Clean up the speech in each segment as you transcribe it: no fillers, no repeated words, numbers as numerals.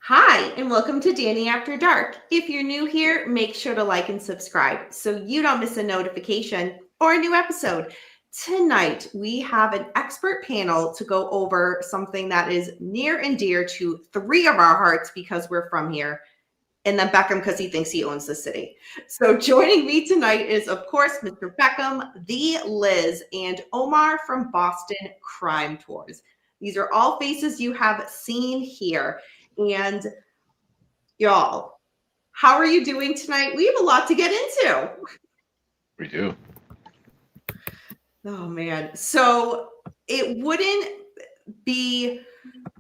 Hi, and welcome to Danny After Dark. If you're new here, make sure to like and subscribe so you don't miss a notification or a new episode. Tonight, we have an expert panel to go over something that is near and dear to three of our hearts because we're from here, and then Beckham because he thinks he owns the city. So joining me tonight is, of course, Mr. Beckham, the Liz, and Omar from Boston Crime Tours. These are all faces you have seen here. And y'all, how are you doing tonight? We have a lot to get into. We do. Oh, man. So it wouldn't be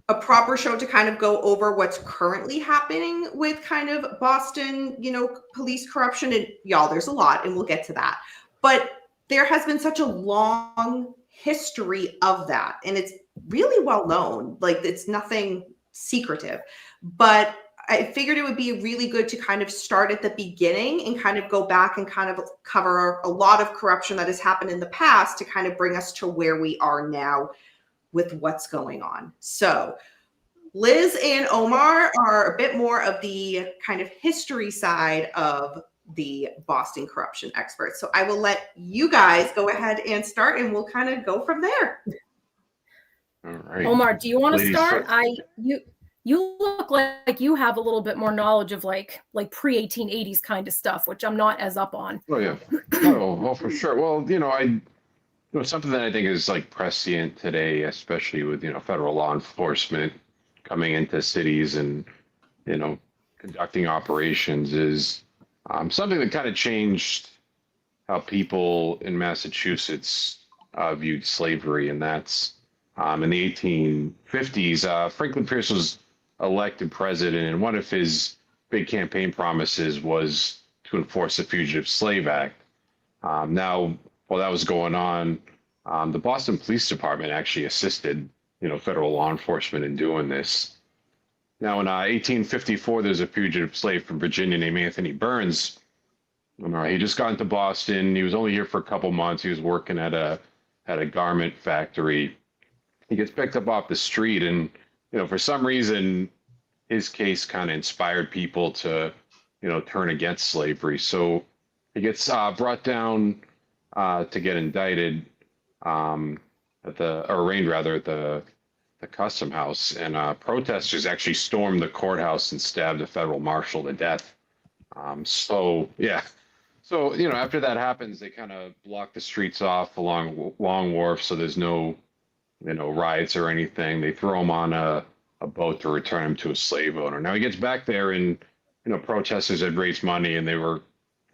a proper show to kind of go over what's currently happening with kind of Boston, police corruption. And y'all, there's a lot, and we'll get to that. But there has been such a long history of that, and it's really well known. Like, it's nothing secretive. But I figured it would be really good to kind of start at the beginning and kind of go back and kind of cover a lot of corruption that has happened in the past to kind of bring us to where we are now with what's going on. So Liz and Omar are a bit more of the kind of history side of the Boston corruption experts. So I will let you guys go ahead and start, and we'll kind of go from there. All right. Omar, do you want to start? First. You look like you have a little bit more knowledge of like pre-1880s kind of stuff, which I'm not as up on. Oh yeah. Oh, well, for sure. Well, something that I think is like prescient today, especially with federal law enforcement coming into cities and conducting operations, is something that kind of changed how people in Massachusetts viewed slavery, and that's in the 1850s. Franklin Pierce was elected president, and one of his big campaign promises was to enforce the Fugitive Slave Act. Now, while that was going on, the Boston Police Department actually assisted, federal law enforcement in doing this. Now, in 1854, there's a fugitive slave from Virginia named Anthony Burns. He just got into Boston. He was only here for a couple months. He was working at a garment factory. He gets picked up off the street, and for some reason, his case kind of inspired people to turn against slavery. So he gets brought down to get indicted arraigned at the custom house, and protesters actually stormed the courthouse and stabbed a federal marshal to death. So after that happens, they kind of block the streets off along Long Wharf, so there's no riots or anything. They throw him on a boat to return him to a slave owner. Now he gets back there, and protesters had raised money, and they were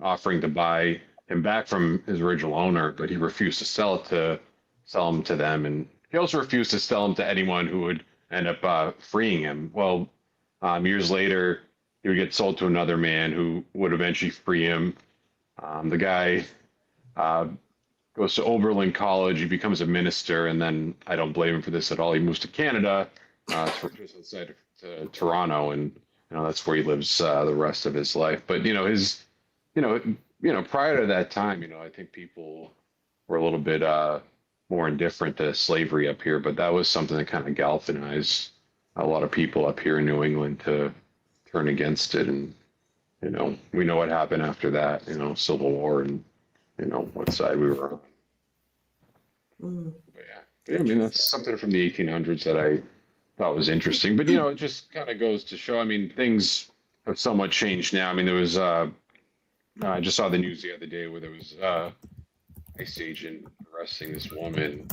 offering to buy him back from his original owner, but he refused to sell him to them, and he also refused to sell him to anyone who would end up freeing him. Well, years later, he would get sold to another man who would eventually free him. The guy goes to Oberlin College. He becomes a minister, and then I don't blame him for this at all. He moves to Canada, just outside of Toronto, and that's where he lives the rest of his life. But prior to that time, I think people were a little bit more indifferent to slavery up here, but that was something that kind of galvanized a lot of people up here in New England to turn against it. And we know what happened after that. Civil War, and what side we were on. But yeah, that's something from the 1800s that I thought was interesting. But it just kind of goes to show. Things have somewhat changed now. There was I just saw the news the other day where there was ICE agent arresting this woman.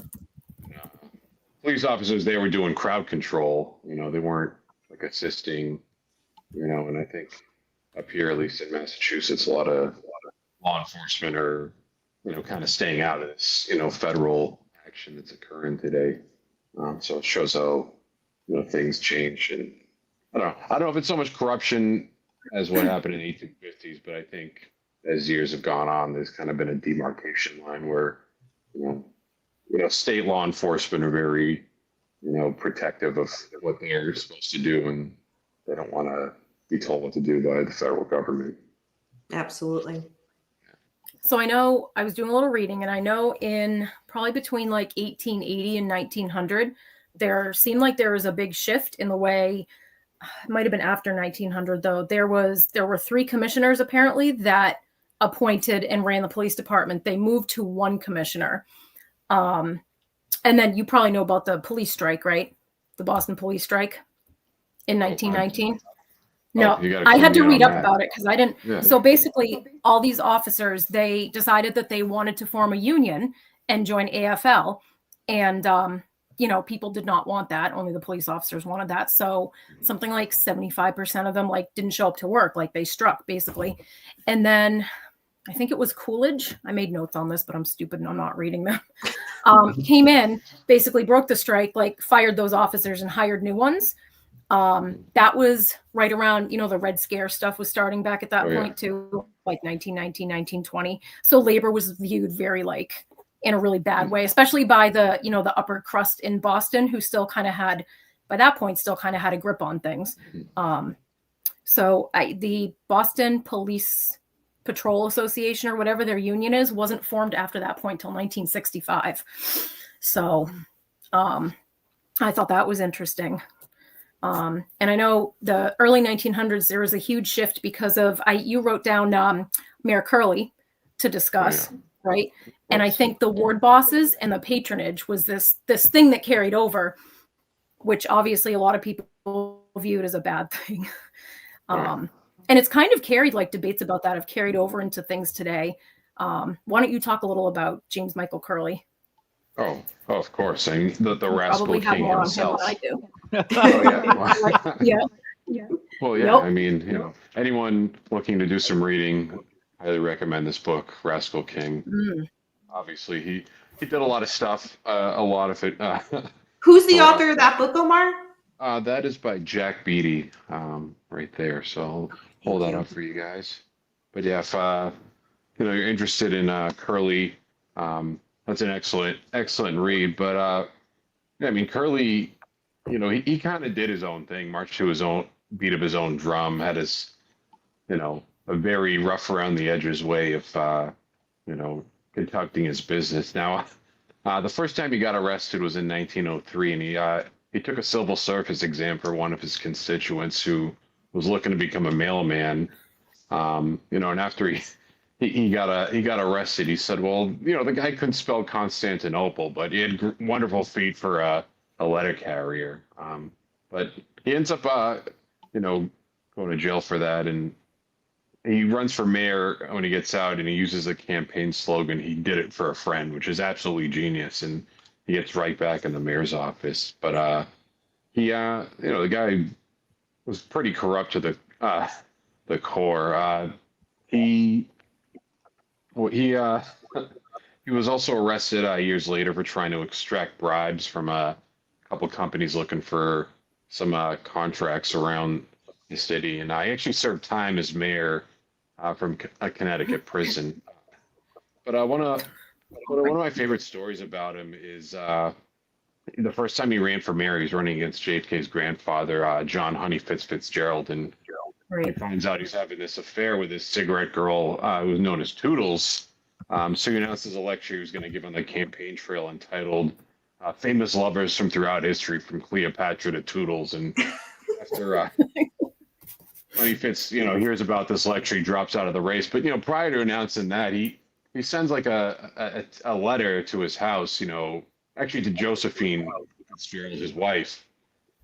Police officers, they were doing crowd control. They weren't like assisting. And I think up here, at least in Massachusetts, a lot of law enforcement are, kind of staying out of this, federal action that's occurring today. So it shows how, things change. And I don't know if it's so much corruption as what happened in the 1850s, but I think as years have gone on, there's kind of been a demarcation line where, state law enforcement are very, protective of what they're supposed to do, and they don't want to be told what to do by the federal government. Absolutely. So I know I was doing a little reading, and I know in probably between like 1880 and 1900, there seemed like there was a big shift in the way it might have been after 1900 though. There were 3 commissioners apparently that appointed and ran the police department. They moved to 1 commissioner. And then you probably know about the police strike, right? The Boston police strike in 1919. No, I had to read up about it because I didn't. Yeah. So basically, all these officers, they decided that they wanted to form a union and join AFL. And, people did not want that. Only the police officers wanted that. So something like 75% of them didn't show up to work. They struck basically. And then I think it was Coolidge. I made notes on this, but I'm stupid and I'm not reading them. Came in, basically broke the strike, fired those officers and hired new ones. That was right around, the Red Scare stuff was starting back at that point too, 1919, 1920. So labor was viewed very in a really bad way, especially by the, the upper crust in Boston, who still kind of had, by that point, still kind of had a grip on things. So the Boston Police Patrol Association, or whatever their union is, wasn't formed after that point till 1965. So I thought that was interesting. And I know the early 1900s, there was a huge shift because of, you wrote down Mayor Curley to discuss, right? And I think the ward bosses and the patronage was this thing that carried over, which obviously a lot of people viewed as a bad thing. And it's kind of carried, debates about that have carried over into things today. Why don't you talk a little about James Michael Curley? Oh, of course. I mean, the rascal king himself. I do. Yeah. Well, yeah. Yep. I mean, anyone looking to do some reading, highly recommend this book, Rascal King. Obviously, he did a lot of stuff. A lot of it. Who's the author of that book, Omar? That is by Jack Beatty, right there. So I'll hold that up for you guys. But yeah, if you're interested in Curley, that's an excellent read. But Curley, he kind of did his own thing, marched to his own beat of his own drum, had his, a very rough around the edges way of, conducting his business. Now, the first time he got arrested was in 1903, and he took a civil service exam for one of his constituents who was looking to become a mailman. And after he got arrested, he said, well, the guy couldn't spell Constantinople, but he had wonderful feet for a letter carrier. But he ends up, going to jail for that. And he runs for mayor when he gets out, and he uses a campaign slogan, "He did it for a friend," which is absolutely genius. And he gets right back in the mayor's office. But the guy was pretty corrupt to the core. He was also arrested years later for trying to extract bribes from a couple companies looking for some contracts around the city. And I actually served time as mayor from a Connecticut prison. But one of my favorite stories about him is the first time he ran for mayor. He was running against JFK's grandfather, John Honey Fitzgerald, and he finds out he's having this affair with this cigarette girl who was known as Toodles. So he announces a lecture he was going to give on the campaign trail entitled "Famous Lovers from Throughout History, from Cleopatra to Toodles." And after Honey Fitz, hears about this lecture, he drops out of the race. But prior to announcing that, he sends a letter to his house, actually to Josephine Fitzgerald, his wife.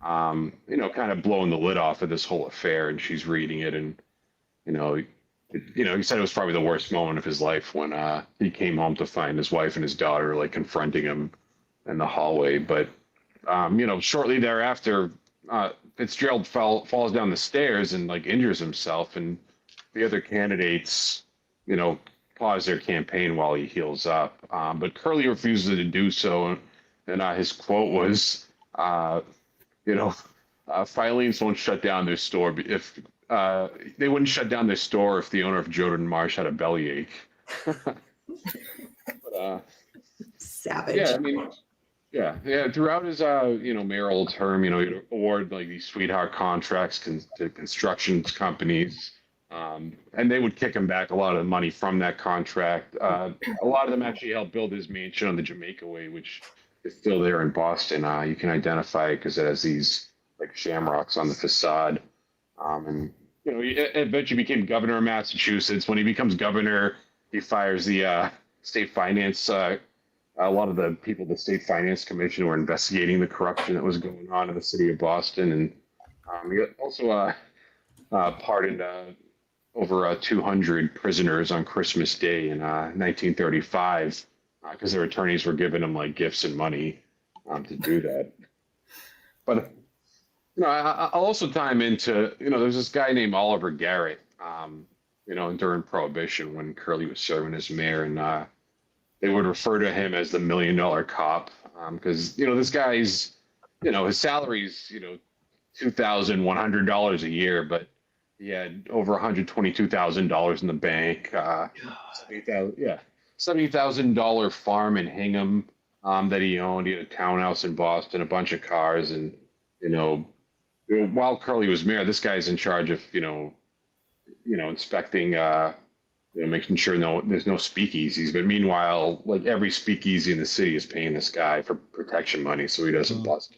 Kind of blowing the lid off of this whole affair, and she's reading it, and he said it was probably the worst moment of his life when he came home to find his wife and his daughter confronting him in the hallway. But shortly thereafter, Fitzgerald falls down the stairs and injures himself, and the other candidates, pause their campaign while he heals up. But Curley refuses to do so, and his quote was, Filene's won't shut down their store if they wouldn't shut down their store if the owner of Jordan Marsh had a bellyache. But, savage. Yeah, throughout his mayoral term, he'd award these sweetheart contracts to construction companies, and they would kick him back a lot of the money from that contract. A lot of them actually helped build his mansion on the Jamaica Way, which is still there in Boston. You can identify it because it has these like shamrocks on the facade. And he eventually became governor of Massachusetts. When he becomes governor, he fires the state finance. A lot of the people, the state finance commission, were investigating the corruption that was going on in the city of Boston, and he also pardoned over 200 prisoners on Christmas Day in 1935 because their attorneys were giving them like gifts and money to do that. But I'll also tie him into there's this guy named Oliver Garrett. During Prohibition when Curley was serving as mayor, and they would refer to him as the $1 Million Cop because this guy's his salary's $2,100 a year, but he had over $122,000 in the bank. $70,000 farm in Hingham that he owned. He had a townhouse in Boston, a bunch of cars, and while Curley was mayor, this guy's in charge of inspecting, making sure there's no speakeasies. But meanwhile, like every speakeasy in the city is paying this guy for protection money so he doesn't bust.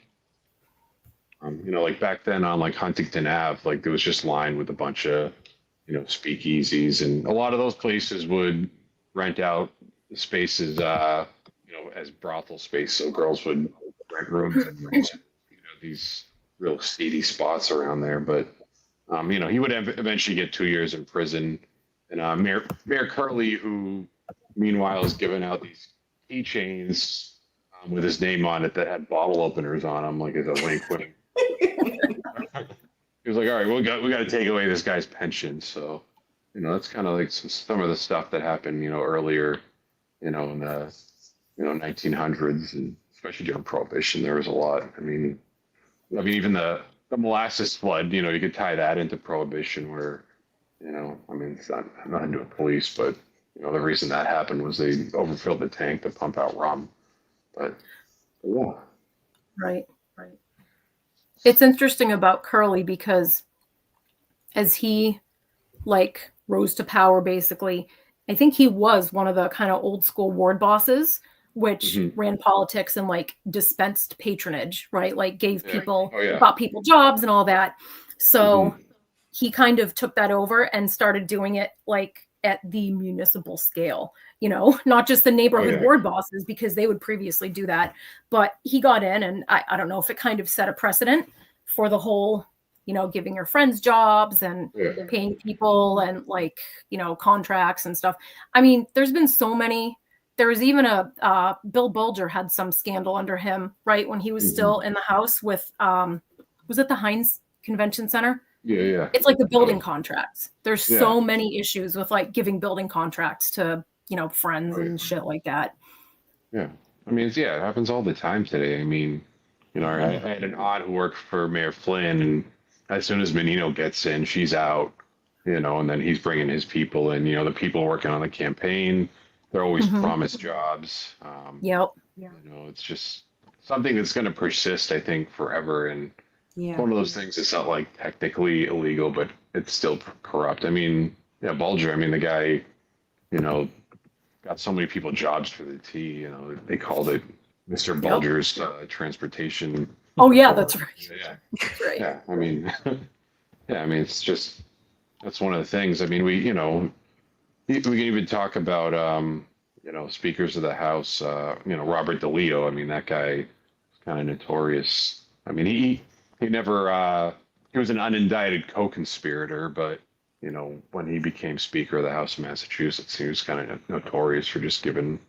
Like back then on like Huntington Ave, like there was just lined with a bunch of, speakeasies, and a lot of those places would rent out spaces, as brothel space. So girls would rent rooms and these real seedy spots around there. But, he would eventually get 2 years in prison. And Mayor Curley, who meanwhile is giving out these keychains with his name on it that had bottle openers on them, like as a wink. He was like, all right, we got to take away this guy's pension. So, that's kind of like some of the stuff that happened, earlier, in the, 1900s, and especially during Prohibition, there was a lot. I mean, even the molasses flood, you could tie that into Prohibition where, it's not nothing to do with police, but, the reason that happened was they overfilled the tank to pump out rum. But yeah. Right. It's interesting about Curley because as he rose to power, basically, I think he was one of the kind of old school ward bosses, which ran politics and dispensed patronage, right? Like gave people, bought people jobs and all that. So he kind of took that over and started doing it at the municipal scale, not just the neighborhood ward bosses, because they would previously do that. But he got in, and I don't know if it kind of set a precedent for the whole, giving your friends jobs and paying people and contracts and stuff. I mean, there's been so many. There was even Bill Bulger had some scandal under him, right? When he was still in the House with, was it the Heinz Convention Center? Yeah. It's like the building contracts. There's so many issues with giving building contracts to, friends and shit like that. Yeah. I mean, it happens all the time today. I mean, I had an aunt who worked for Mayor Flynn, and as soon as Menino gets in, she's out, and then he's bringing his people in, the people working on the campaign, they're always promised jobs. It's just something that's going to persist, I think, forever. And one of those things that's not technically illegal, but it's still corrupt. I mean, Bulger, the guy, got so many people jobs for the tea, they called it Mr. Bulger's transportation. Oh yeah, that's right. That's right. Yeah. I mean, it's just, that's one of the things. I mean, we can even talk about, speakers of the House, Robert DeLeo. I mean, that guy is kind of notorious. I mean, he never, he was an unindicted co-conspirator, but, when he became Speaker of the House of Massachusetts, he was kind of notorious for just giving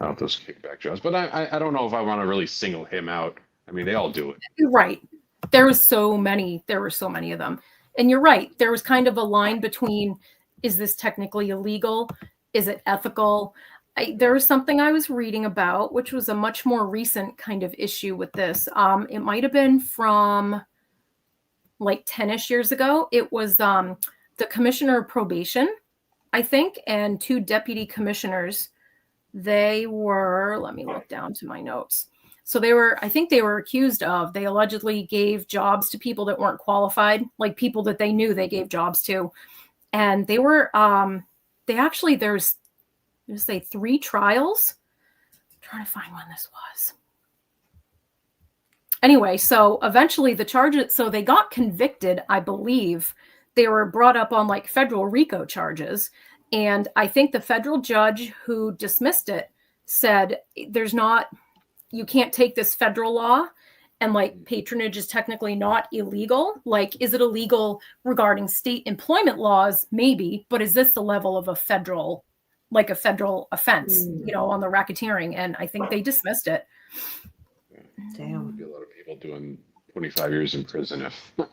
out those kickback jobs. But I don't know if I want to really single him out. I mean, they all do it. Right. There were so many of them. And you're right. There was kind of a line between, is this technically illegal? Is it ethical? There was something I was reading about, which was a much more recent kind of issue with this. It might have been from 10-ish years ago. It was the Commissioner of Probation, I think, and 2 deputy commissioners. They were, let me look down to my notes. So I think they were accused of, they allegedly gave jobs to people that weren't qualified, like people that they knew they gave jobs to. And they were, there's 3 trials. I'm trying to find when this was. Anyway, so eventually the charges, so they got convicted, I believe. They were brought up on like federal RICO charges. And I think the federal judge who dismissed it said, you can't take this federal law and like patronage is technically not illegal. Like, is it illegal regarding state employment laws? Maybe, but is this the level of a federal offense, on the racketeering? And I think they dismissed it. Damn. There'd be a lot of people doing 25 years in prison if that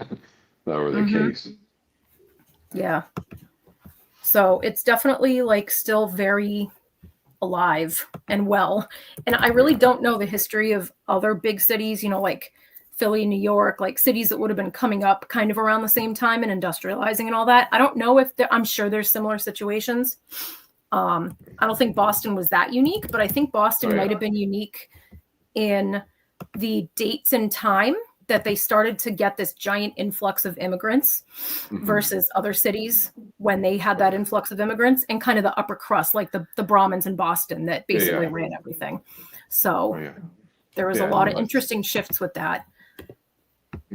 were the case. Yeah. So it's definitely like still very alive and well. And I really don't know the history of other big cities, like Philly, New York, like cities that would have been coming up kind of around the same time and industrializing and all that. I don't know if I'm sure there's similar situations. I don't think Boston was that unique, but I think Boston might have been unique in the dates and time that they started to get this giant influx of immigrants versus other cities when they had that influx of immigrants, and kind of the upper crust, like the Brahmins in Boston that basically ran everything. So there was a lot of interesting shifts with that.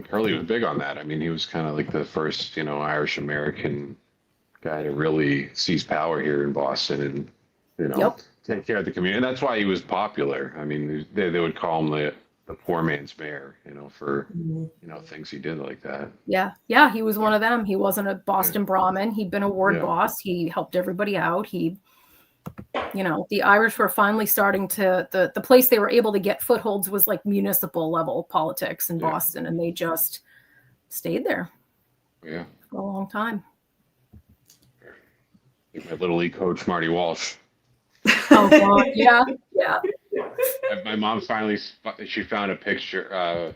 Curly was big on that. I mean, he was kind of like the first, Irish American guy to really seize power here in Boston and, take care of the community. And that's why he was popular. I mean, they would call him the poor man's mayor, for, things he did like that. Yeah. He was one of them. He wasn't a Boston Brahmin. He'd been a ward boss. He helped everybody out. The Irish were finally starting to, the place they were able to get footholds was like municipal level politics in Boston. And they just stayed there for a long time. Like my little league coach, Marty Walsh. Oh, God. Yeah. My mom finally, she found a picture,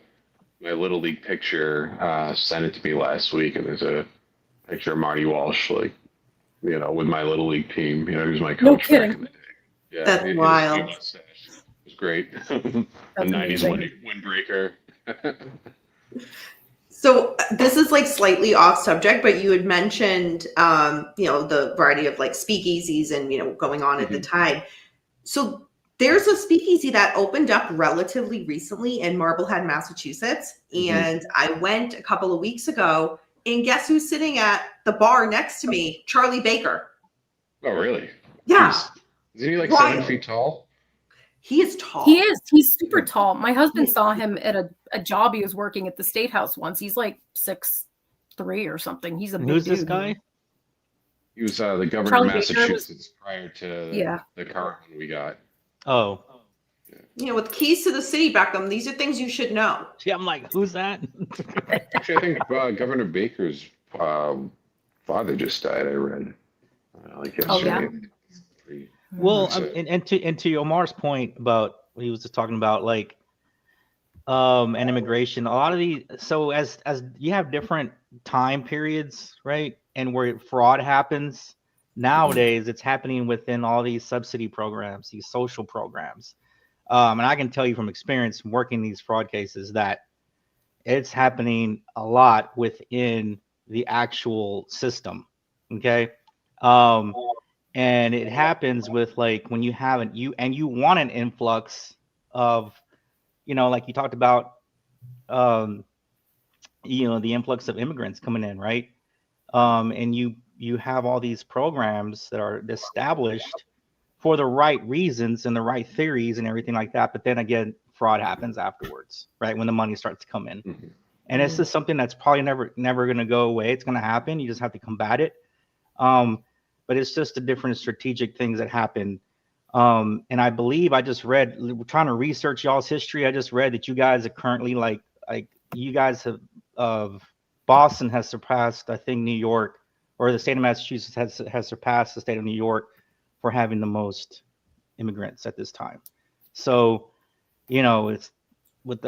my little league picture, sent it to me last week, and there's a picture of Marty Walsh, like, with my little league team. He was my coach back in the day. Yeah, That's wild. It was great. The 90s windbreaker. So this is like slightly off subject, but you had mentioned, the variety of like speakeasies and, going on at the time. So there's a speakeasy that opened up relatively recently in Marblehead, Massachusetts. And I went a couple of weeks ago, and guess who's sitting at the bar next to me? Charlie Baker. Oh, really? Yeah. Isn't he like 7 feet tall? He is tall. He is. He's super tall. My husband saw him at a job he was working at the State House once. He's like 6'3" or something. He's a big Who's dude. this guy? He was the governor Charlie of Baker Massachusetts prior to the current one we got. Oh. With keys to the city, Beckham, these are things you should know. Yeah, I'm like, who's that? Actually, I think Governor Baker's father just died, I read. Like yesterday. Well, and to Omar's point about what he was just talking about, like, and immigration, a lot of these, so as you have different time periods, right? And where fraud happens, nowadays it's happening within all these subsidy programs, these social programs. And I can tell you from experience from working these fraud cases that it's happening a lot within the actual system. Okay. And it happens with like when you have you want an influx of, like you talked about, the influx of immigrants coming in, right? And you have all these programs that are established for the right reasons and the right theories and everything like that. But then again, fraud happens afterwards, right? When the money starts to come in. And it's just something that's probably never going to go away. It's going to happen. You just have to combat it. But it's just the different strategic things that happen. And I believe I just read, trying to research y'all's history, I just read that you guys are currently like you guys have, Boston has surpassed, I think, New York, or the state of Massachusetts has surpassed the state of New York for having the most immigrants at this time. So, it's with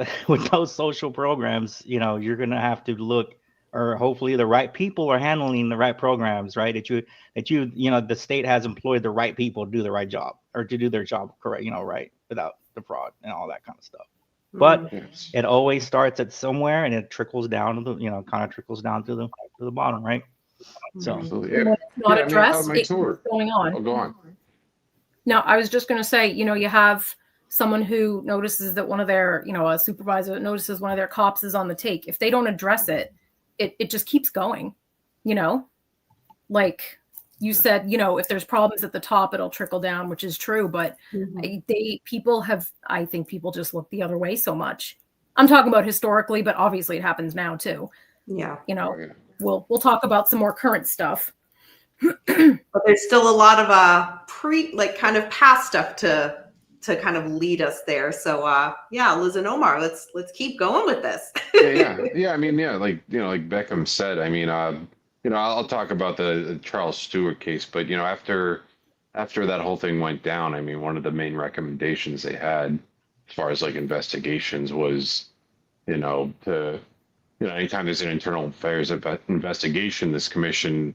those social programs, you're going to have to look, or hopefully the right people are handling the right programs, right? The state has employed the right people to do the right job, or to do their job correct, right, without the fraud and all that kind of stuff. But it always starts at somewhere, and it trickles down to the, kind of trickles down to the bottom, right? So Absolutely. when it's not addressed, it's going on. Oh, go on. No, I was just going to say, you have someone who notices that one of their, a supervisor that notices one of their cops is on the take. If they don't address it, it just keeps going, like you said, if there's problems at the top, it'll trickle down, which is true. But I think people just look the other way so much. I'm talking about historically, but obviously it happens now too. Yeah. We'll talk about some more current stuff. But there's still a lot of kind of past stuff to kind of lead us there. So Liz and Omar, let's keep going with this. yeah. I mean, like Beckham said, I mean, I'll talk about the Charles Stewart case, but after that whole thing went down, I mean, one of the main recommendations they had as far as like investigations was, anytime there's an internal affairs investigation, this commission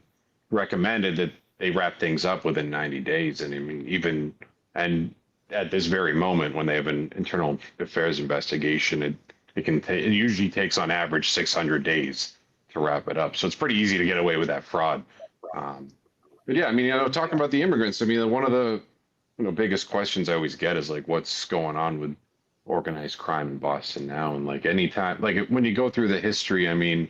recommended that they wrap things up within 90 days. And I mean, and at this very moment when they have an internal affairs investigation, it usually takes on average 600 days to wrap it up. So it's pretty easy to get away with that fraud. But yeah, I mean, talking about the immigrants, I mean, one of the biggest questions I always get is like, what's going on with organized crime in Boston now? And like anytime, like when you go through the history, I mean,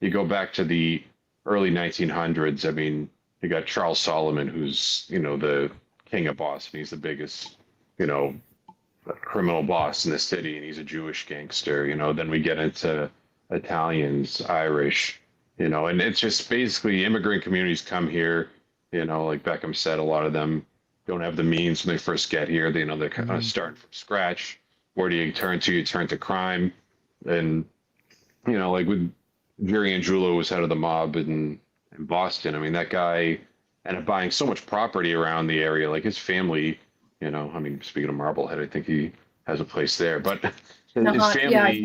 you go back to the early 1900s. I mean, you got Charles Solomon, who's, the king of Boston. He's the biggest, criminal boss in the city, and he's a Jewish gangster. Then we get into Italians, Irish, and it's just basically immigrant communities come here, like Beckham said, a lot of them don't have the means when they first get here. They're kind of starting from scratch. Where do you turn to? You turn to crime. And, like with Jerry Angelo was head of the mob in Boston. I mean, that guy ended up buying so much property around the area, like his family, I mean, speaking of Marblehead, I think he has a place there, but his family,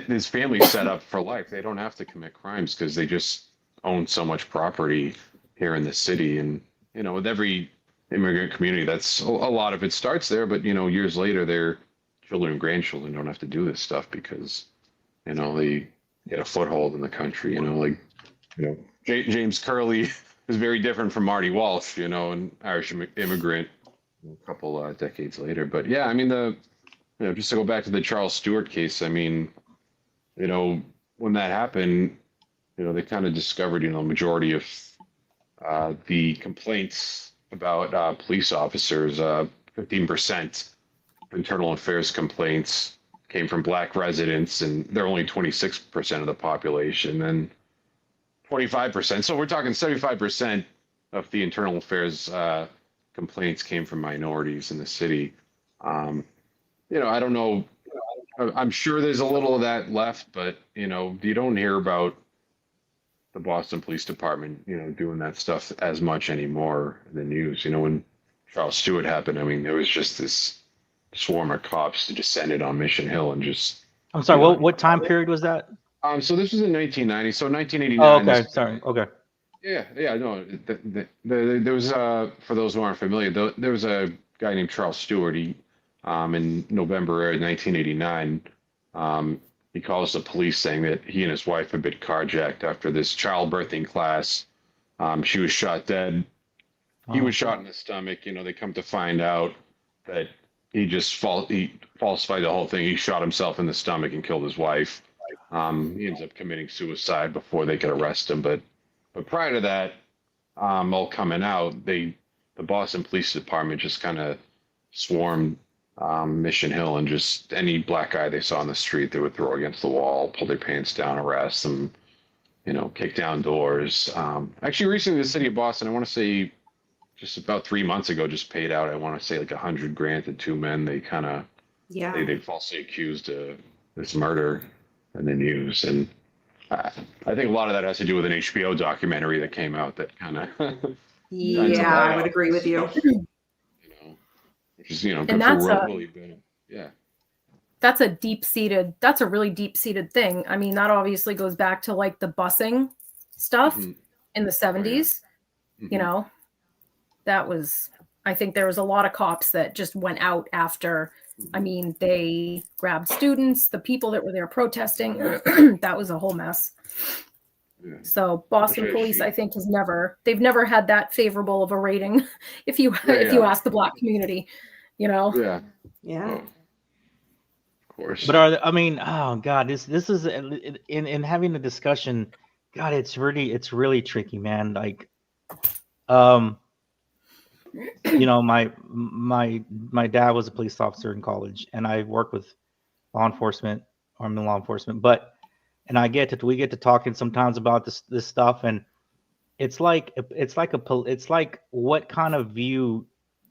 his family's set up for life. They don't have to commit crimes because they just own so much property here in the city. And, with every immigrant community, that's a lot of it starts there, but, years later, their children and grandchildren don't have to do this stuff because, they get a foothold in the country, James Curley is very different from Marty Walsh, an Irish immigrant a couple decades later. But yeah, I mean, just to go back to the Charles Stewart case, I mean, when that happened, they kind of discovered, the majority of the complaints about police officers, 15% internal affairs complaints came from Black residents, and they're only 26% of the population, and 25%. So we're talking 75% of the internal affairs complaints came from minorities in the city. I don't know. I'm sure there's a little of that left, but you don't hear about the Boston Police Department, doing that stuff as much anymore in the news. When Charles Stewart happened, I mean, there was just this swarm of cops that descended on Mission Hill and just. I'm sorry. What time period was that? So this was in 1990. So 1989. Oh, okay. Sorry. Okay. Yeah. No. There was for those who aren't familiar, there was a guy named Charles Stewart. He in November 1989, he calls the police saying that he and his wife had been carjacked after this childbirthing class. She was shot dead. He was shot in the stomach. They come to find out that he falsified the whole thing. He shot himself in the stomach and killed his wife. He ends up committing suicide before they could arrest him. But prior to that, all coming out, the Boston Police Department just kind of swarmed Mission Hill, and just any black guy they saw on the street, they would throw against the wall, pull their pants down, arrest them, kick down doors. Actually, recently, the city of Boston, I want to say just about 3 months ago, just paid out, I want to say like $100,000 to two men. They kind of, they falsely accused this murder in the news. And I think a lot of that has to do with an HBO documentary that came out that kind of. I would agree with you. Which is, good and for Willie Bennett. Yeah. That's a really deep-seated thing. I mean, that obviously goes back to like the busing stuff in the 70s. That was, I think there was a lot of cops that just went out after. I mean, they grabbed students, the people that were there protesting. That was a whole mess. Yeah. So Boston police, I think, they've never had that favorable of a rating. If you ask the Black community, you know? Yeah. Yeah. Oh, of course. But I mean, oh God, this is in having a discussion. God, it's really tricky, man. Like, my dad was a police officer in college, and I worked with law enforcement, armed law enforcement. And we get to talking sometimes about this stuff, and it's like what kind of view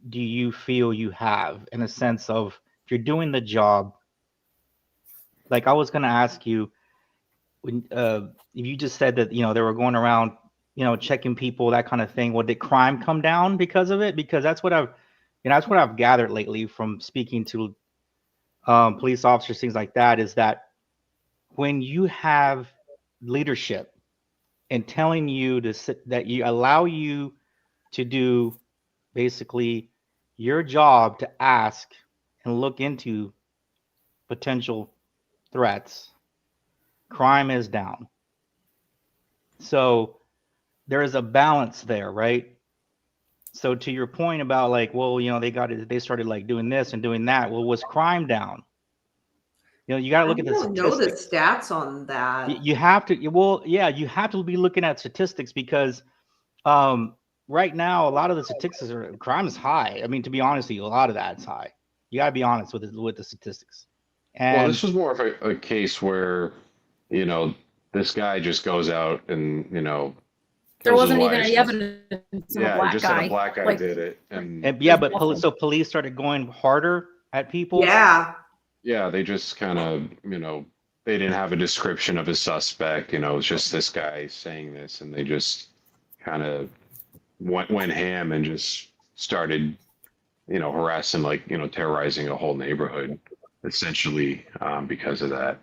do you feel you have, in a sense of, if you're doing the job. Like, I was going to ask you, when if you just said that they were going around checking people, that kind of thing. Well, did crime come down because of it? Because that's what I've gathered lately from speaking to police officers, things like that, is that when you have leadership and telling you that you allow you to do basically your job, to ask and look into potential threats, crime is down. So there is a balance there, right? So to your point about, like, well, they started like doing this and doing that. Well, was crime down? You got to look at the I don't know the statistics. stats on that. You have to. Well, yeah, you have to be looking at statistics, because right now a lot of the statistics crime is high. I mean, to be honest with you, a lot of that is high. You got to be honest with the statistics. And Well, this was more of a case where, this guy just goes out and, There kills his wasn't even wife. any evidence of a Yeah, he black just guy. said a black guy Like, did it. And yeah, but awful. so police started going harder at people. Yeah. yeah, they just kind of, they didn't have a description of a suspect. It's just this guy saying this, and they just kind of went ham and just started, harassing, like, terrorizing a whole neighborhood, essentially, because of that.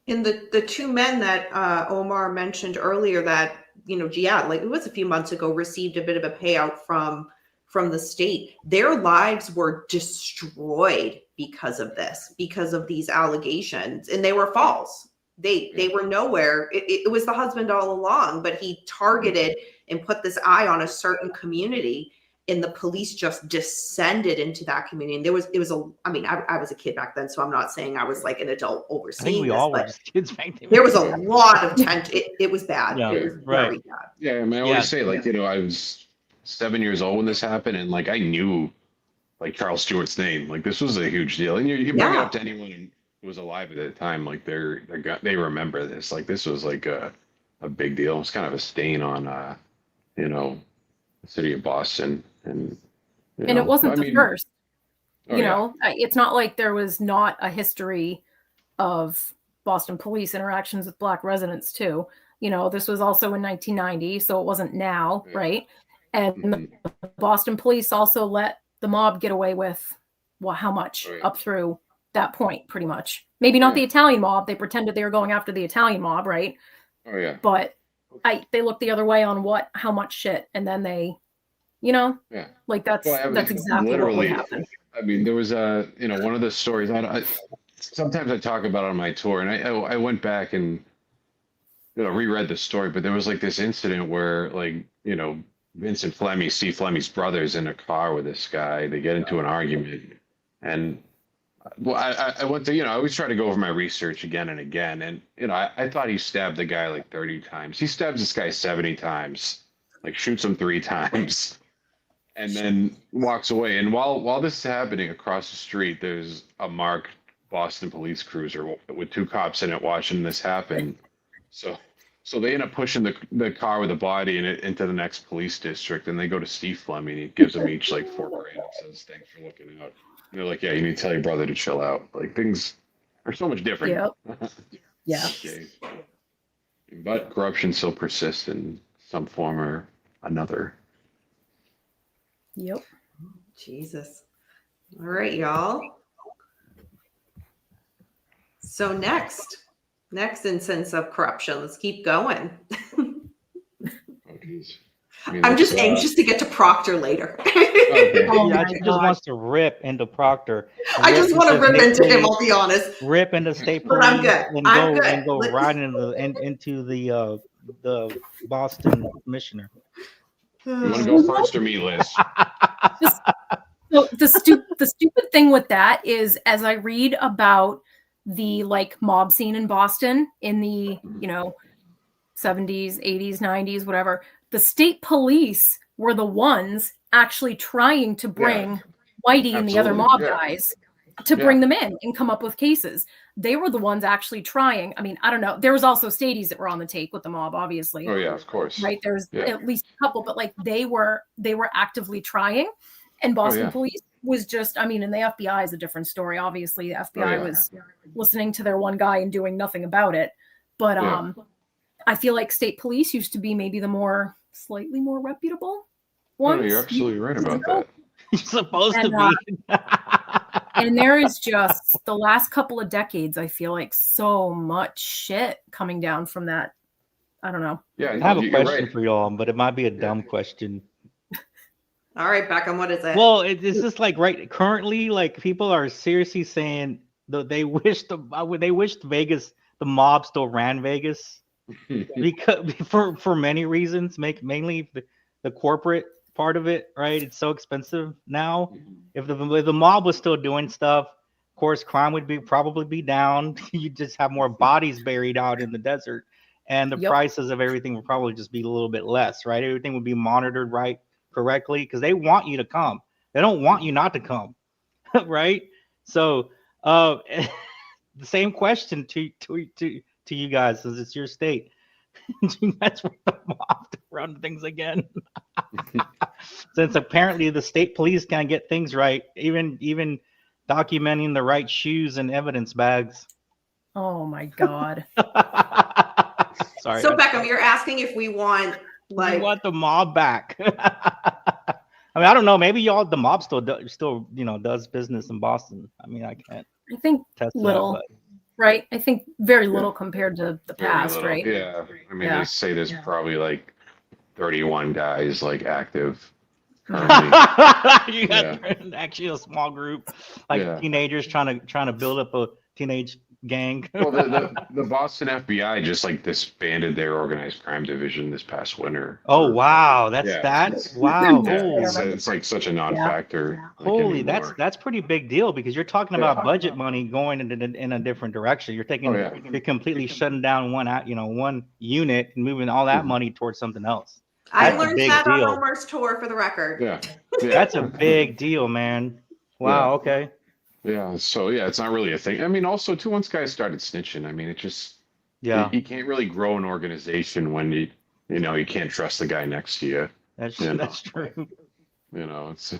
And the two men that Omar mentioned earlier that, like it was a few months ago, received a bit of a payout from the state. Their lives were destroyed because of this, because of these allegations, and they were false. They were nowhere. It was the husband all along, but he targeted and put this eye on a certain community, and the police just descended into that community. And I was a kid back then, so I'm not saying I was like an adult overseeing I think we this, all were but just kids back then. there was a lot of tension. It was bad. Yeah, It was right. very bad. Yeah, I mean, I always say, like, I was 7 years old when this happened, and like I knew, like, Charles Stewart's name. Like, this was a huge deal, and you bring it up to anyone who was alive at the time, like they remember this. Like, this was like a big deal. It's kind of a stain on the city of Boston, and it wasn't the first. Oh, It's not like there was not a history of Boston police interactions with black residents too. This was also in 1990, so it wasn't now, right? And the Boston police also let the mob get away with how much up through that point, pretty much. Maybe not the Italian mob. They pretended they were going after the Italian mob, right? Oh yeah. But they looked the other way on how much shit, and then they, like that's exactly what would happen. I mean, there was one of the stories. Sometimes I talk about it on my tour, and I went back and reread the story, but there was like this incident where, like, Vincent Fleming, Steve Fleming's brother's in a car with this guy. They get into an argument, and I went to, I always try to go over my research again and again, and I thought he stabbed the guy like 30 times. He stabs this guy 70 times, like shoots him 3 times, and then walks away. And while this is happening, across the street, there's a marked Boston police cruiser with 2 cops in it watching this happen. So they end up pushing the car with the body into the next police district, and they go to Steve Fleming. He gives them each like $4,000 and says, "Thanks for looking out." And they're like, "Yeah, you need to tell your brother to chill out." Like, things are so much different. Yep. Yeah. Okay. But corruption still persists in some form or another. Yep. Jesus. All right, y'all. So next instance of corruption. Let's keep going. Oh, geez. I'm just anxious to get to Proctor later. Okay. Oh Yeah, my she just God. wants to rip into Proctor. I just want to rip into him, I'll be honest. Rip into state But police I'm good. and go right into the Boston commissioner. You want to go first or me, Liz? The So the stupid thing with that is, as I read about the like mob scene in Boston in the 70s, 80s, 90s, whatever, the state police were the ones actually trying to bring Whitey and the other mob guys to bring them in and come up with cases. They were the ones actually trying. I mean, I don't know. There was also Stadies that were on the take with the mob, obviously. Oh yeah, of course. Right. There's at least a couple, but like they were actively trying. And Boston police was just, I mean, and the FBI is a different story. Obviously, the FBI was listening to their one guy and doing nothing about it. But I feel like state police used to be maybe the slightly more reputable ones. No, you're absolutely right about that. You're supposed to be. And there is just the last couple of decades, I feel like so much shit coming down from that. I don't know. Yeah, I have a question for y'all, but it might be a dumb question. All right, Beckham, what is it? Well, it's just like currently, like people are seriously saying that they wish Vegas, the mob still ran Vegas because for many reasons, mainly the corporate part of it, right? It's so expensive now. If the mob was still doing stuff, of course, crime would probably be down. You just have more bodies buried out in the desert, and the prices of everything would probably just be a little bit less, right? Everything would be monitored correctly because they want you to come. They don't want you not to come, right? So, the same question to you guys, since it's your state. Do you guys want the mob to run things again? Since apparently the state police can't get things right, even documenting the right shoes and evidence bags. Oh my God. Sorry. So Beckham, you're asking if we want we want the mob back. I mean, I don't know. Maybe the mob still does business in Boston. I mean, I can't. I think test little. That, right? I think very little compared to the past, right? Yeah. I mean, they say there's probably like 31 guys like active. You got actually a small group, like teenagers trying to build up a teenage gang. Well, the Boston FBI just like disbanded their organized crime division this past winter. Oh wow, wow. It's like such a non-factor. Like, holy, that's pretty big deal because you're talking about budget money going in a different direction. You're you're completely shutting down one unit and moving all that money towards something else. I learned that on Omar's tour, for the record. Yeah. That's a big deal, man. Wow. Okay. Yeah, so it's not really a thing. I mean, also too, once guys started snitching, I mean, it just you can't really grow an organization when you can't trust the guy next to you. That's true. It's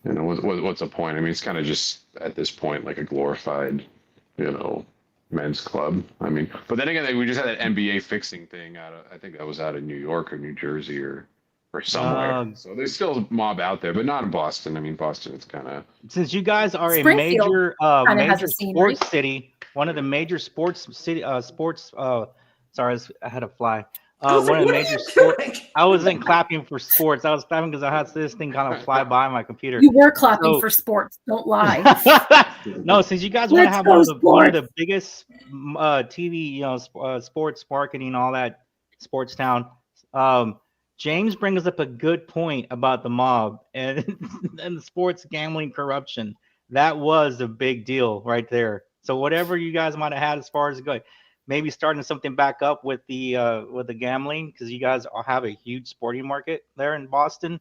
what's the point? I mean, it's kind of just at this point like a glorified, men's club. I mean, but then again, we just had that NBA fixing thing I think that was out of New York or New Jersey or somewhere. So there's still mob out there, but not in Boston. I mean, Boston, it's kind of... Since you guys are a major sports city, one of the major sports city, sorry, I had to fly. One of the major sports. I wasn't clapping for sports. I was clapping because I had this thing kind of fly by my computer. You were clapping for sports. Don't lie. No, since you guys want to have one of the biggest TV, sports marketing, all that, sports town. James brings up a good point about the mob and sports gambling corruption. That was a big deal right there. So whatever you guys might have had as far as going, maybe starting something back up with the gambling, because you guys have a huge sporting market there in Boston.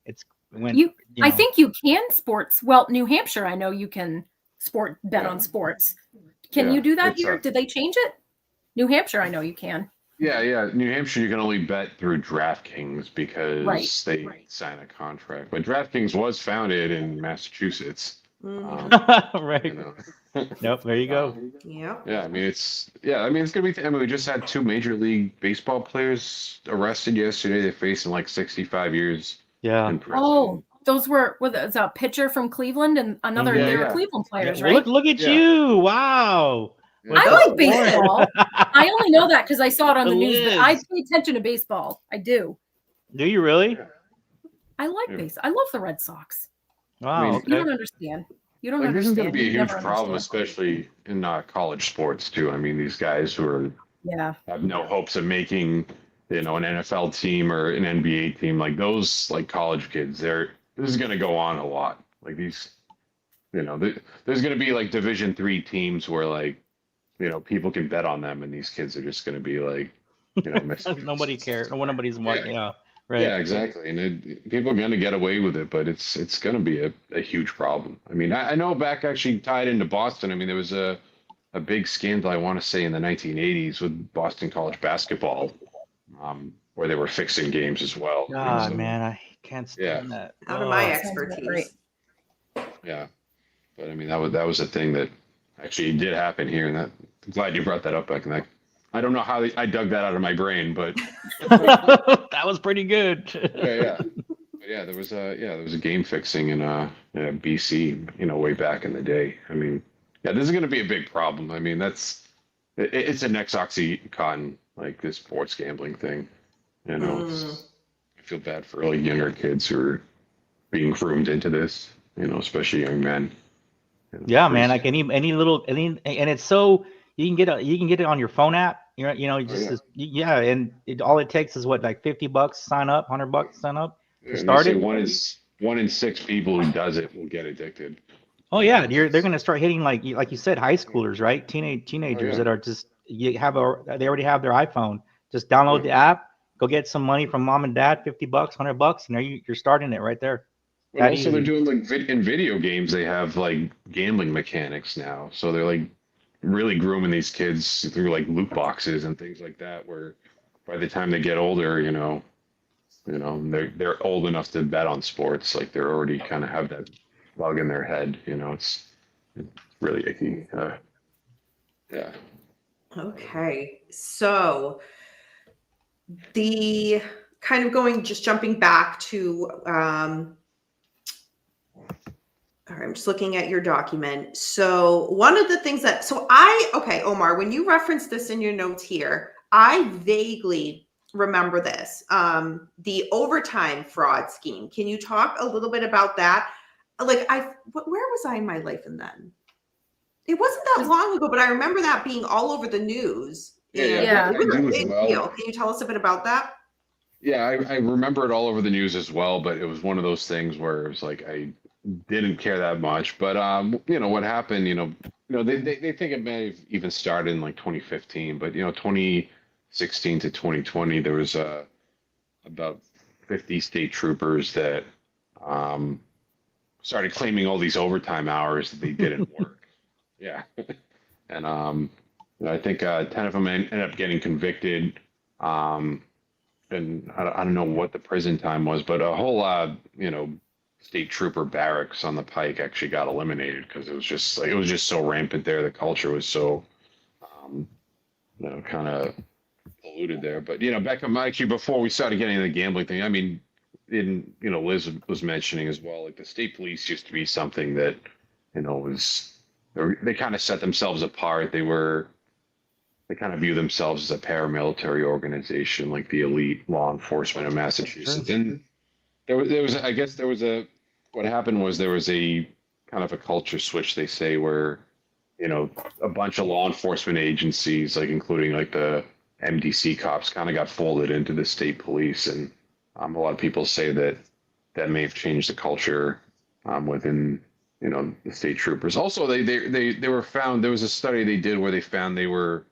It's I think you can sports. Well, New Hampshire, I know you can bet on sports. Can you do that here? Did they change it? New Hampshire, I know you can. Yeah. New Hampshire, you can only bet through DraftKings because they sign a contract. But DraftKings was founded in Massachusetts. Right. Nope. There you go. Yeah. I mean, it's gonna be. I mean, we just had 2 Major League Baseball players arrested yesterday. They're facing like 65 years. Yeah. In prison. Oh, those were a pitcher from Cleveland and another. They were Cleveland players, right? Look at you! Wow. I like baseball. I only know that because I saw it on the news. But I pay attention to baseball. I do. Do you really? I like baseball. I love the Red Sox. Wow. You don't understand. You don't understand. This is going to be a huge problem, especially in college sports too. I mean, these guys who have no hopes of making, an NFL team or an NBA team, like those, like college kids, they're this is going to go on a lot. Like these, there's going to be like Division III teams where like, people can bet on them, and these kids are just going to be like, missing. Nobody cares. Nobody's watching. Yeah, right. Yeah, exactly. And people are going to get away with it, but it's going to be a huge problem. I mean, I know back actually tied into Boston. I mean, there was a big scandal, I want to say, in the 1980s with Boston College basketball, where they were fixing games as well. God, man, I can't stand that. Out of my Right. expertise. Yeah, but I mean, that was a thing that actually did happen here, and I'm glad you brought that up, Beck. And I don't know how I dug that out of my brain, but That was pretty good. yeah. But yeah, there was a game fixing in BC, way back in the day. I mean, yeah, this is going to be a big problem. I mean, it's a next Oxycontin, like this sports gambling thing. I feel bad for like younger kids who are being groomed into this, especially young men. Yeah, man, like any and it's so you can get it on your phone app. And all it takes is what, like $50 sign up, $100 sign up to And start they it. say 1 in 6 people who does it will get addicted. Oh yeah, they're going to start hitting like you said, high schoolers, right? Teenagers that are just they already have their iPhone. Just download the app, go get some money from mom and dad, $50, $100, and you're starting it right there. But also they're doing like in video games, they have like gambling mechanics now. So they're like really grooming these kids through like loot boxes and things like that, where by the time they get older, they're old enough to bet on sports. Like they're already kind of have that bug in their head. It's really icky. Yeah. Okay. So the kind of jumping back to, all right, I'm just looking at your document. So one of the things Omar, when you referenced this in your notes here, I vaguely remember this, the overtime fraud scheme. Can you talk a little bit about that? Like, where was I in my life and then? It wasn't that long ago, but I remember that being all over the news. Yeah. It was a big deal. Can you tell us a bit about that? Yeah, I remember it all over the news as well, but it was one of those things where it was like I didn't care that much. But what happened, they think it may have even started in like 2015, but 2016 to 2020 there was about 50 state troopers that started claiming all these overtime hours that they didn't work. Yeah. And I think 10 of them ended up getting convicted. And I don't know what the prison time was, but a whole state trooper barracks on the Pike actually got eliminated because it was just so rampant there. The culture was so kind of polluted there. But Beckham, actually, before we started getting into the gambling thing, I mean, Liz was mentioning as well, like the state police used to be something that was they kind of set themselves apart. They kind of view themselves as a paramilitary organization, like the elite law enforcement of Massachusetts. Sure. And what happened was there was a kind of a culture switch, they say, where, a bunch of law enforcement agencies, like including like the MDC cops, kind of got folded into the state police. And a lot of people say that may have changed the culture within, the state troopers. Also, they were found, there was a study they did where they found they were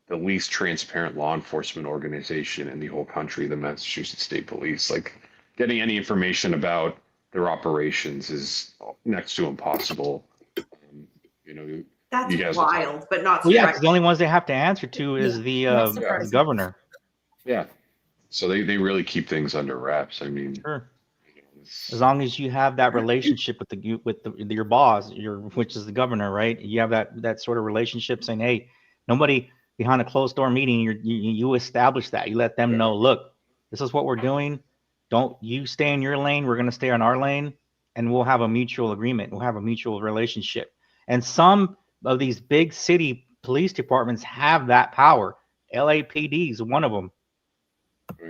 the least transparent law enforcement organization in the whole country, the Massachusetts State Police. Like getting any information about their operations is next to impossible. That's wild, but not. Well, yeah, 'cause the only ones they have to answer to is the governor. Yeah, so they really keep things under wraps. I mean, sure. As long as you have that relationship with your boss, which is the governor, right? You have that sort of relationship, saying, "Hey, nobody behind a closed door meeting." You establish that. You let them know, look, this is what we're doing. Don't you stay in your lane. We're going to stay on our lane, and we'll have a mutual agreement. We'll have a mutual relationship. And some of these big city police departments have that power. LAPD is one of them.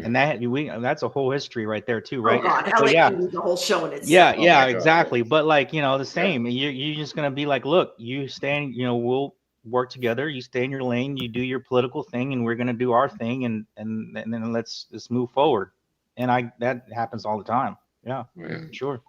And that's a whole history right there too, right? Oh God, so, LAPD is the whole show in itself. Yeah, exactly. But like, the same. You're just gonna be like, look, you stand, we'll work together. You stay in your lane. You do your political thing, and we're gonna do our thing, and then let's move forward. And that happens all the time. Yeah, sure.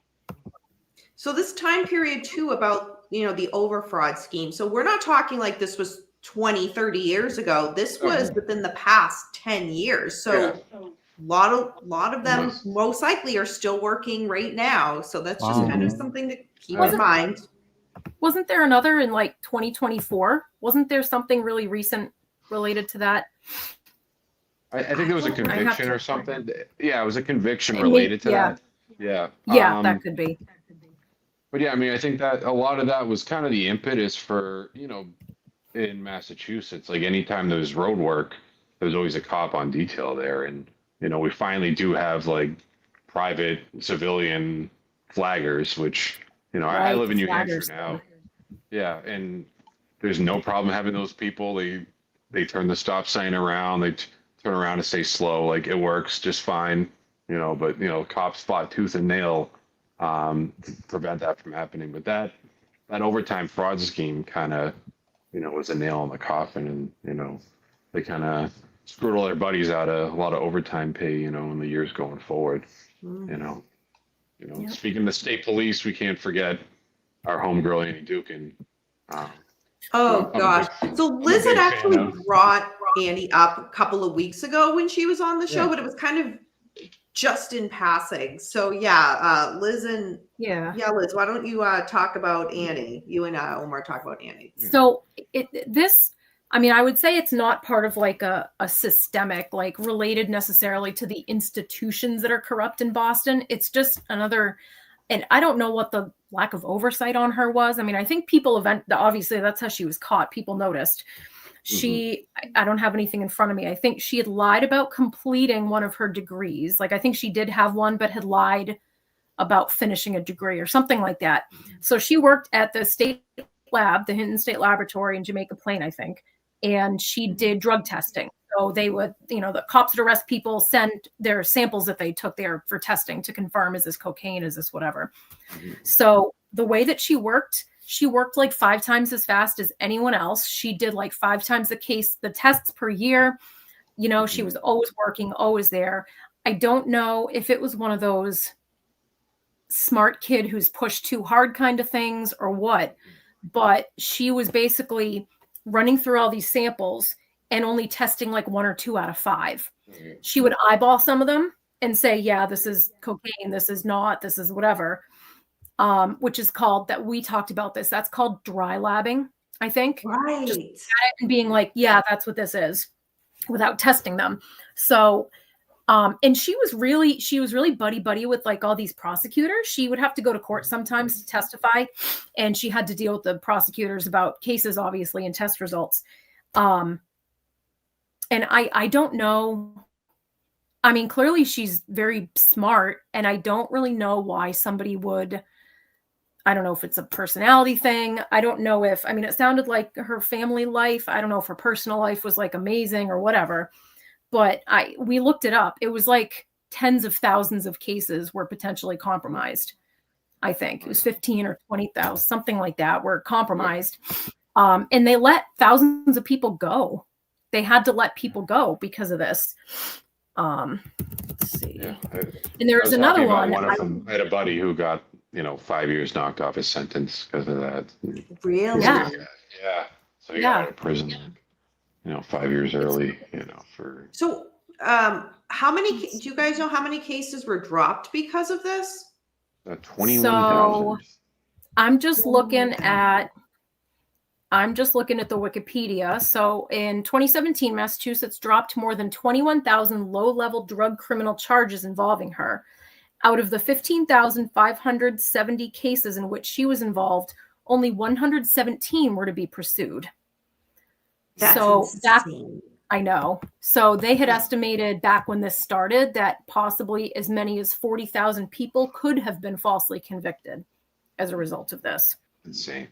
So this time period too about, the over fraud scheme. So we're not talking like this was 20, 30 years ago. This was within the past 10 years. So a lot of them most likely are still working right now. So that's just kind of something to keep in mind. Wasn't there another in like 2024? Wasn't there something really recent related to that? I think there was a conviction or something. Yeah, it was a conviction related to that. Yeah. Yeah, that could be. But yeah, I mean, I think that a lot of that was kind of the impetus for, in Massachusetts, like anytime there was road work, there's always a cop on detail there. And, we finally do have like private civilian flaggers, which, I live in New Hampshire now. Yeah. And there's no problem having those people. They turn the stop sign around. They turn around and stay slow. Like it works just fine, but, cops fought tooth and nail to prevent that from happening. But that overtime fraud scheme kind of, was a nail in the coffin, and they kind of screwed all their buddies out of a lot of overtime pay, in the years going forward. Speaking of the state police, we can't forget our homegirl Annie Dukin. Oh gosh! So Liz had actually brought Annie up a couple of weeks ago when she was on the show, but it was kind of just in passing. So Liz and Liz, why don't you talk about Annie? You and Omar talk about Annie. So I would say it's not part of like a systemic, like related necessarily to the institutions that are corrupt in Boston. It's just another, and I don't know what the lack of oversight on her was. I mean, I think obviously that's how she was caught. People noticed. I don't have anything in front of me. I think she had lied about completing one of her degrees. Like I think she did have one, but had lied about finishing a degree or something like that. So she worked at the state lab, the Hinton State Laboratory in Jamaica Plain, I think. And she did drug testing. So they would, the cops would arrest people, send their samples that they took there for testing to confirm, is this cocaine, is this whatever. So the way that she worked like 5 times as fast as anyone else. She did like 5 times the tests per year. She was always working, always there. I don't know if it was one of those smart kid who's pushed too hard kind of things or what, but she was basically running through all these samples and only testing like 1 or 2 out of 5. She would eyeball some of them and say, yeah, this is cocaine. This is not, this is whatever. Which is called, that we talked about this, that's called dry labbing, I think. Right. Just and being like, yeah, that's what this is, without testing them. So, and she was really buddy with like all these prosecutors. She would have to go to court sometimes to testify, and she had to deal with the prosecutors about cases, obviously, and test results. And I don't know. I mean, clearly she's very smart, and I don't really know why somebody would. I don't know if it's a personality thing. I don't know if, it sounded like her family life. I don't know if her personal life was like amazing or whatever, but we looked it up. It was like tens of thousands of cases were potentially compromised. I think it was 15 or 20,000, something like that, were compromised. And they let thousands of people go. They had to let people go because of this. Let's see. Yeah, and there was another one. I had a buddy who got 5 years knocked off his sentence because of that. Really? Yeah. So he got out of prison, 5 years early, for. So, how many, do you guys know how many cases were dropped because of this? 21,000. So I'm just looking at the Wikipedia. So in 2017, Massachusetts dropped more than 21,000 low-level drug criminal charges involving her. Out of the 15,570 cases in which she was involved, only 117 were to be pursued. I know. So they had estimated back when this started that possibly as many as 40,000 people could have been falsely convicted as a result of this. Insane.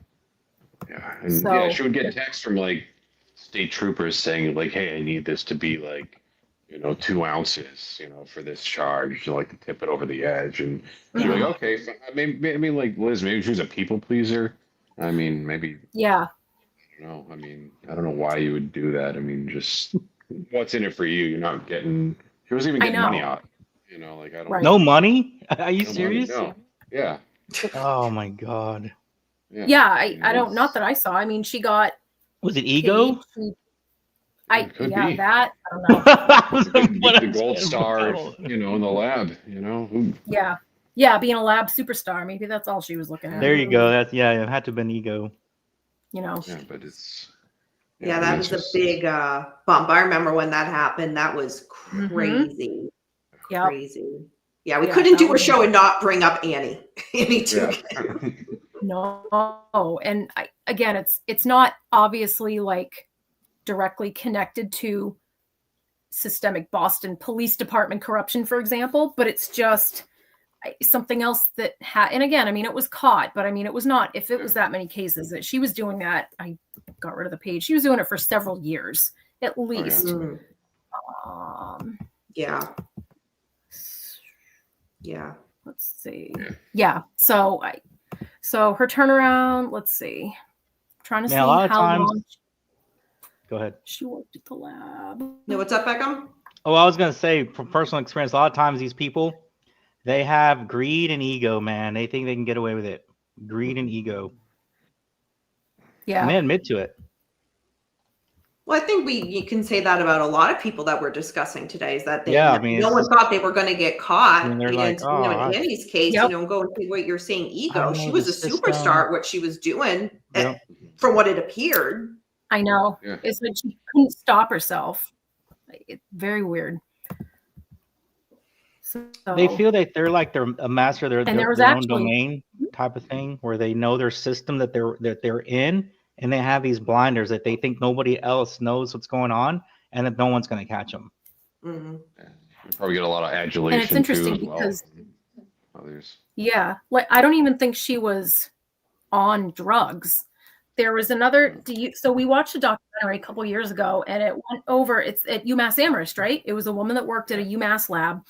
Yeah. And she would get texts from like state troopers saying like, hey, I need this to be like, 2 ounces, for this charge, to tip it over the edge. And you're like, okay, so, like Liz, maybe she was a people pleaser. Maybe. Yeah. I don't know why you would do that. Just what's in it for you? You're not getting, she wasn't even getting money out. I don't. Right. No money? Are you serious? Money, no. Yeah. Oh my god. Yeah, I don't. Not that I saw. I mean, she got. Was it ego? It could be. That I don't know. Get the gold star, in the lab. Yeah, being a lab superstar. Maybe that's all she was looking at. There you go. That's it had to have been ego. Yeah, but it's. Yeah, that was a big bump. I remember when that happened. That was crazy. Yep. Crazy. Yeah, we couldn't do a show and not bring up Annie. Annie too. No, and again, it's not obviously like directly connected to systemic Boston Police Department corruption, for example, but it's just something else that and again, I mean, it was caught, but I mean, it was not, if it was that many cases that she was doing that, I got rid of the page. She was doing it for several years, at least. Yeah. Yeah. Let's see. Yeah. So her turnaround, let's see. I'm trying to see a lot of how times. long Go ahead. she worked at the lab. No, what's up, Beckham? Oh, I was gonna say from personal experience, a lot of times these people, they have greed and ego, man. They think they can get away with it. Greed and ego. Yeah. And they admit to it. Well, I think you can say that about a lot of people that we're discussing today, is that no one thought they were going to get caught. And they're like, in Annie's case, go into what you're saying, ego. She was a superstar at what she was doing, from what it appeared. I know. Yeah. It's like she couldn't stop herself. It's very weird. So, they feel that they're a master of their own domain type of thing, where they know their system that they're in, and they have these blinders that they think nobody else knows what's going on, and that no one's going to catch them. Mm-hmm. Yeah. You probably get a lot of adulation. And it's interesting because, like I don't even think she was on drugs. There was another. So we watched a documentary a couple years ago, and it went over. It's at UMass Amherst, right? It was a woman that worked at a UMass lab,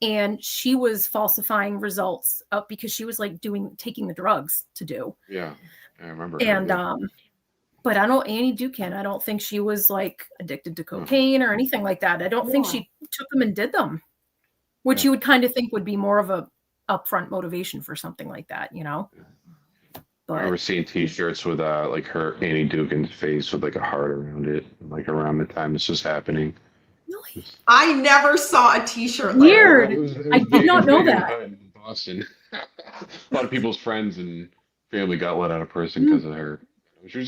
and she was falsifying results because she was like taking the drugs to do. Yeah, I remember. And but I don't. Annie Ducan. I don't think she was like addicted to cocaine or anything like that. I don't think she took them and did them, which you would kind of think would be more of a upfront motivation for something like that, But I remember seeing T-shirts with like her Annie Dugan's face with like a heart around it, like around the time this was happening. Really? I never saw a T-shirt. Weird. It was I did not know that. In Boston, a lot of people's friends and family got let out of prison because of her. She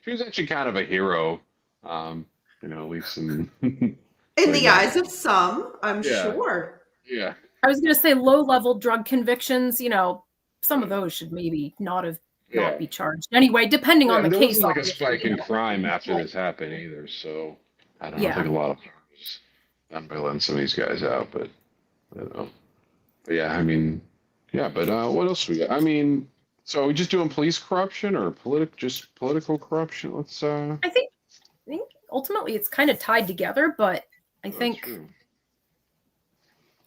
was actually kind of a hero, at least in the eyes of some, I'm sure. Yeah. I was going to say low-level drug convictions. Some of those should maybe not be charged. Anyway, depending on the case. There wasn't like a spike in crime after this happened either, so I don't think a lot of harm was done by letting some of these guys out, but I don't know. But yeah, I mean, but what else we got? I mean, so are we just doing police corruption or political corruption? Let's I think ultimately it's kind of tied together, but I think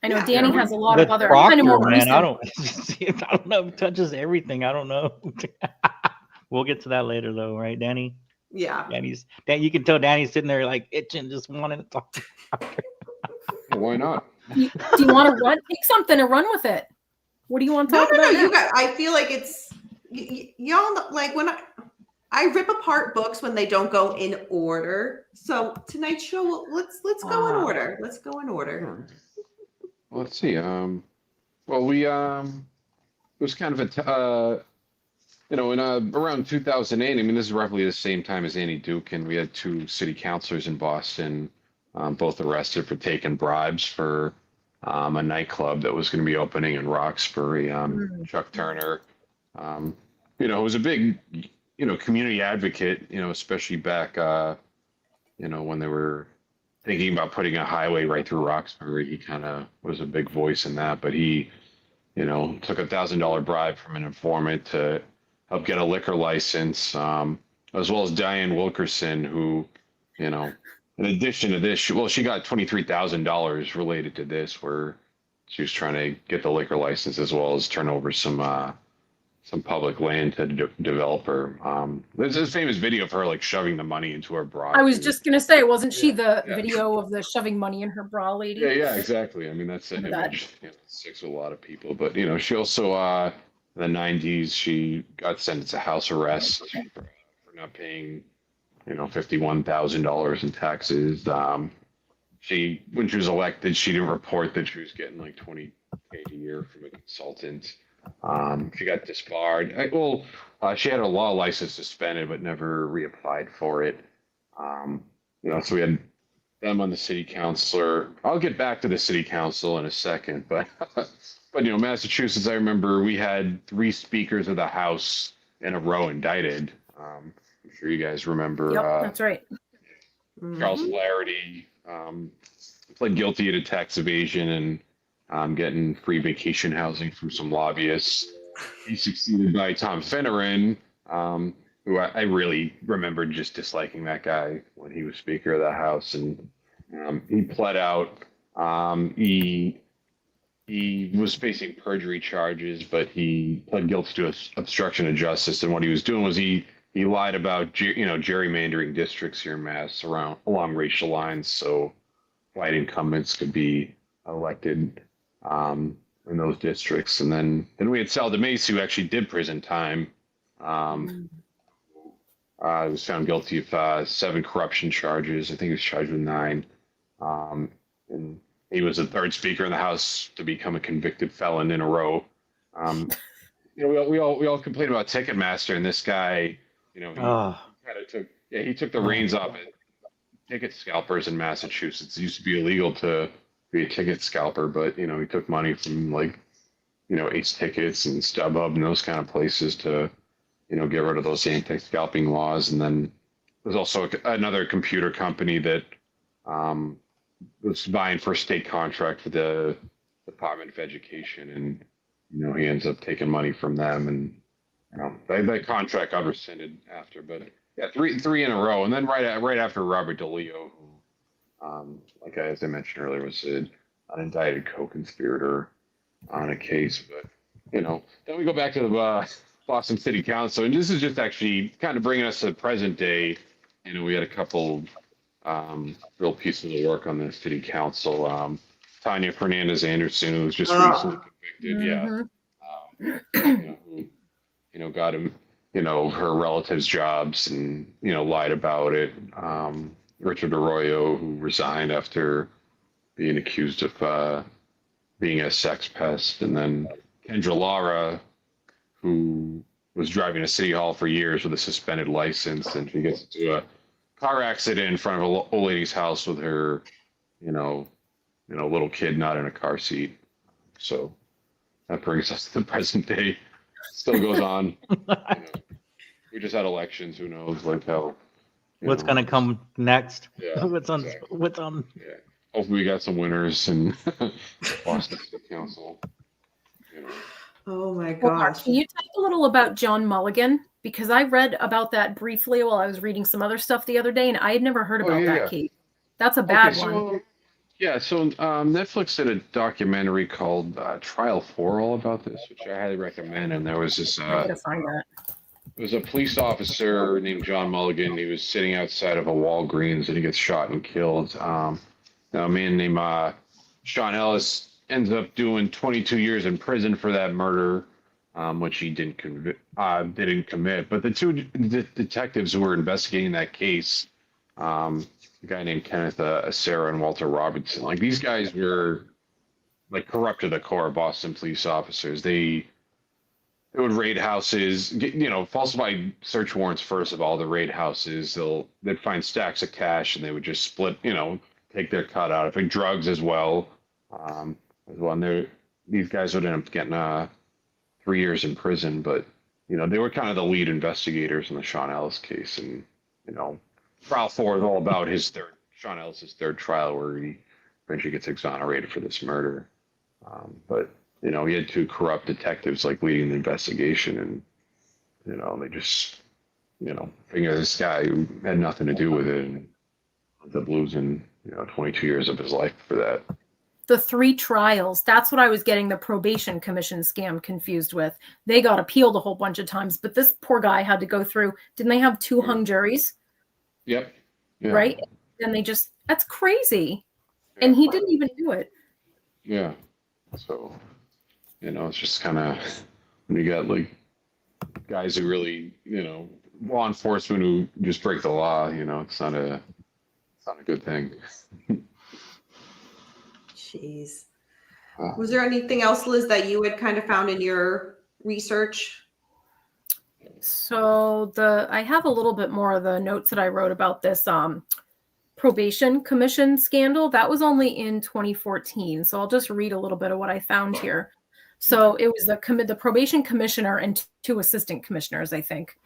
I know Danny has a lot of other kind of more man. I don't know. It touches everything. I don't know. We'll get to that later, though, right, Danny? Yeah. You can tell Danny's sitting there like itching, just wanting to talk. Why not? Do you want to take something and run with it? What do you want to talk about? No. You guys, I feel like it's y'all like when I rip apart books when they don't go in order. So tonight's show, let's go in order. Let's go in order. Well, let's see. We it was kind of in around 2008. I mean, this is roughly the same time as Annie Ducan. We had two city councilors in Boston, both arrested for taking bribes for a nightclub that was going to be opening in Roxbury. Chuck Turner, was a big, community advocate. Especially back, when they were thinking about putting a highway right through Roxbury. He kind of was a big voice in that, but he, took $1,000 bribe from an informant to help get a liquor license, as well as Diane Wilkerson, who, in addition to this, she got $23,000 related to this, where she was trying to get the liquor license as well as turn over some public land to develop her. There's this famous video of her like shoving the money into her bra. I was just gonna say, wasn't she the video of the shoving money in her bra lady? Yeah, exactly. I mean, that's an image that sticks with a lot of people. But she also In the 90s, she got sentenced to house arrest for not paying, $51,000 in taxes. When she was elected, she didn't report that she was getting like 20K a year from a consultant. She got disbarred. She had her law license suspended, but never reapplied for it. So we had them on the city councilor. I'll get back to the city council in a second, but Massachusetts, I remember we had 3 speakers of the House in a row indicted. I'm sure you guys remember. Yep, that's right. Charles Flaherty pled guilty to tax evasion and getting free vacation housing from some lobbyists. He's succeeded by Tom Finneran, who I really remembered just disliking that guy when he was Speaker of the House, and he pled out. He was facing perjury charges, but he pled guilty to obstruction of justice. And what he was doing was he lied about gerrymandering districts here in Mass along racial lines, so white incumbents could be elected in those districts. And then we had Sal DeMace, who actually did prison time. He was found guilty of 7 corruption charges. I think he was charged with 9. And he was the 3rd Speaker in the House to become a convicted felon in a row. We all complain about Ticketmaster, and this guy, he took the reins off it. Ticket scalpers in Massachusetts. It used to be illegal to be a ticket scalper, but he took money from Ace Tickets and StubHub and those kind of places to get rid of those anti-scalping laws. And then there's also another computer company that was vying for a state contract for the Department of Education, and he ends up taking money from them, and that contract got rescinded after. But yeah, three in a row, and then right after Robert DeLeo, who, as I mentioned earlier, was an indicted co-conspirator on a case. But then we go back to the Boston City Council, and this is just actually kind of bringing us to the present day. We had a couple real pieces of work on the City Council. Tanya Fernandez Anderson, who was just recently convicted, who got him, her relatives' jobs and, lied about it. Richard Arroyo, who resigned after being accused of being a sex pest. And then Kendra Lara, who was driving to City Hall for years with a suspended license, and she gets into a car accident in front of an old lady's house with her, little kid not in a car seat. So that brings us to the present day. Still goes on. We just had elections. Who knows? How. What's gonna come next? Yeah. What's on? Yeah. Hopefully, we got some winners in Boston City Council. Oh my Well, Mark, gosh. can you talk a little about John Mulligan? Because I read about that briefly while I was reading some other stuff the other day, and I had never heard about that case. That's a bad one. So Netflix did a documentary called Trial 4 all about this, which I highly recommend. And there was this. I gotta find that. It was a police officer named John Mulligan. He was sitting outside of a Walgreens, and he gets shot and killed. A man named Sean Ellis ends up doing 22 years in prison for that murder, which he didn't commit. But the 2 detectives who were investigating that case, a guy named Kenneth Acera and Walter Robinson, these guys were corrupt to the core. Boston police officers. They would raid houses, falsify search warrants. First of all, the raid houses, they'd find stacks of cash, and they would just split, take their cut out. I think drugs as well. And these guys would end up getting 3 years in prison, but they were kind of the lead investigators in the Sean Ellis case, and Trial 4 is all about Sean Ellis's 3rd trial, where he eventually gets exonerated for this murder. But he had 2 corrupt detectives leading the investigation, and they just figure this guy who had nothing to do with it, and ends up losing 22 years of his life for that. The 3 trials, that's what I was getting the probation commission scam confused with. They got appealed a whole bunch of times, but this poor guy had to go through, didn't they have 2 hung juries? Yep. Yeah. Right? And that's crazy. Yeah. And he didn't even do it. Yeah. So, it's just kind of when you got like guys who really, law enforcement who just break the law, it's not a good thing. Jeez. Was there anything else, Liz, that you had kind of found in your research? So I have a little bit more of the notes that I wrote about this probation commission scandal. That was only in 2014. So I'll just read a little bit of what I found here. So it was the probation commissioner and 2 assistant commissioners, I think.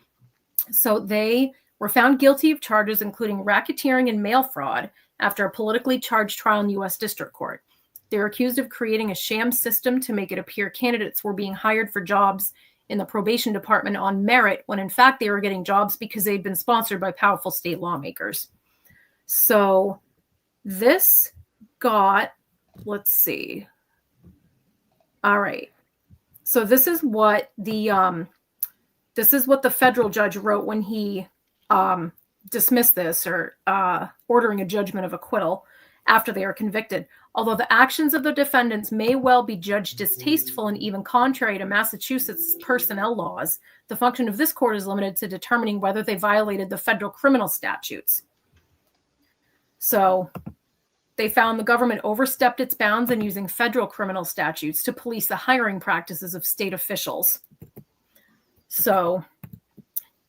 So they were found guilty of charges including racketeering and mail fraud after a politically charged trial in U.S. District Court. They were accused of creating a sham system to make it appear candidates were being hired for jobs in the probation department on merit, when in fact they were getting jobs because they'd been sponsored by powerful state lawmakers. So this got, let's see. All right. So this is what the federal judge wrote when he dismissed this, or ordering a judgment of acquittal after they are convicted. Although the actions of the defendants may well be judged distasteful and even contrary to Massachusetts personnel laws, the function of this court is limited to determining whether they violated the federal criminal statutes. So they found the government overstepped its bounds in using federal criminal statutes to police the hiring practices of state officials. So,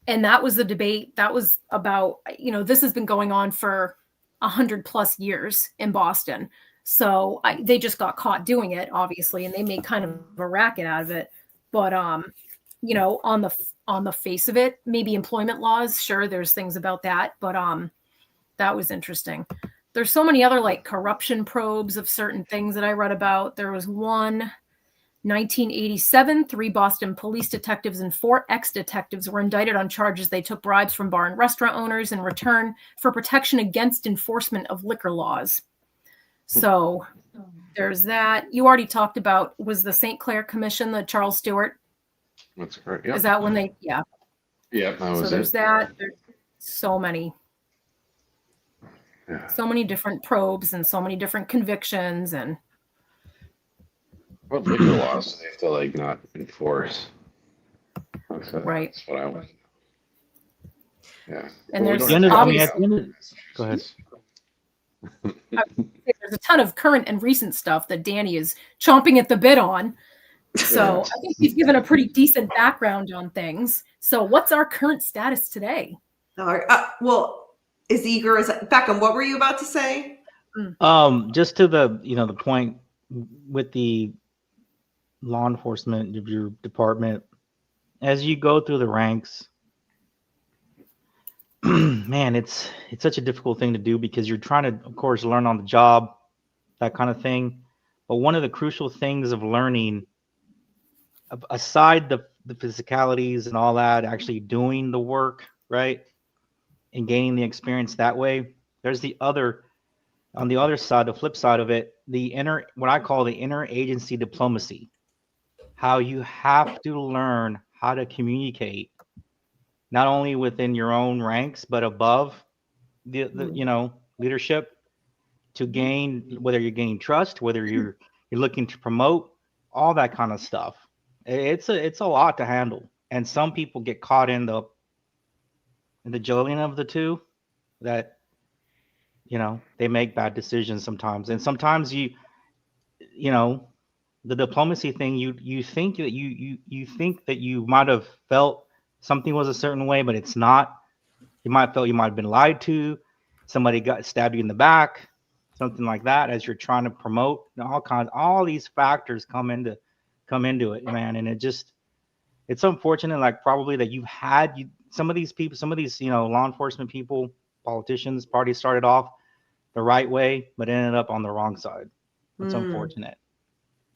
and that was the debate. That was about, this has been going on for 100+ years in Boston. So they just got caught doing it, obviously, and they made kind of a racket out of it. But, on the face of it, maybe employment laws, sure, there's things about that. But that was interesting. There's so many other like corruption probes of certain things that I read about. There was one, 1987, 3 Boston police detectives and 4 ex-detectives were indicted on charges they took bribes from bar and restaurant owners in return for protection against enforcement of liquor laws. So there's that. You already talked about, was the St. Clair Commission, the Charles Stewart? That's correct. Yeah. Is that when they, yeah. Yeah, that was so there's it. that. There's so many. Yeah. So many different probes and so many different convictions and. What liquor laws do they have to like not enforce? Right. That's what I want. Yeah. And Well, there's we don't have obvious- to- Go ahead. There's a ton of current and recent stuff that Danny is chomping at the bit on. So I think he's given a pretty decent background on things. So what's our current status today? Well, is eager as Beckham. What were you about to say? Just to the point with the law enforcement of your department, as you go through the ranks, man, it's such a difficult thing to do because you're trying to, of course, learn on the job, that kind of thing. But one of the crucial things of learning, aside the physicalities and all that, actually doing the work, right, and gaining the experience that way, there's on the other side, the flip side of it, what I call the interagency diplomacy, how you have to learn how to communicate, not only within your own ranks, but above the leadership, to gain, whether you're gaining trust, whether you're looking to promote, all that kind of stuff. It's a lot to handle. And some people get caught in the juggling of the two, that they make bad decisions sometimes. And sometimes the diplomacy thing, you think that you might have felt something was a certain way, but it's not. You might have been lied to, somebody stabbed you in the back, something like that, as you're trying to promote. All these factors come into it, man. And it's unfortunate, like probably that some of these people, law enforcement people, politicians, parties started off the right way, but ended up on the wrong side. It's unfortunate.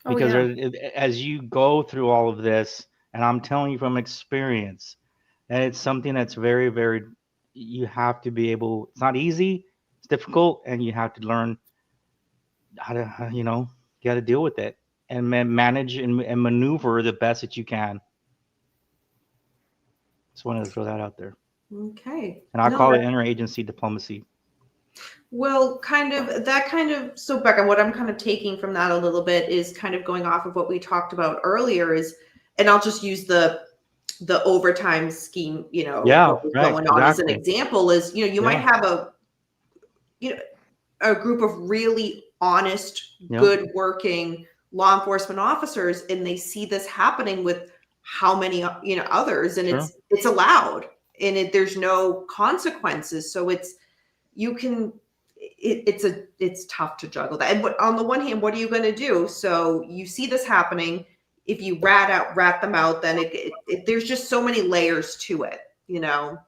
Because as you go through all of this, and I'm telling you from experience, and it's something that's very, very, you have to be able, it's not easy, it's difficult, and you have to learn how to, you got to deal with it and manage and maneuver the best that you can. Just wanted to throw that out there. Okay. And I call it interagency diplomacy. Well, so Becca, what I'm kind of taking from that a little bit is kind of going off of what we talked about earlier is and I'll just use the overtime scheme, you know, Yeah, what was right, going on as an exactly. example is, you know, you might have a group of really honest, good working law enforcement officers, and they see this happening with how many, you know, others, and it's allowed, and there's no consequences. So it's tough to juggle that. And on the one hand, what are you going to do? So you see this happening. If you rat them out, then there's just so many layers to it, you know,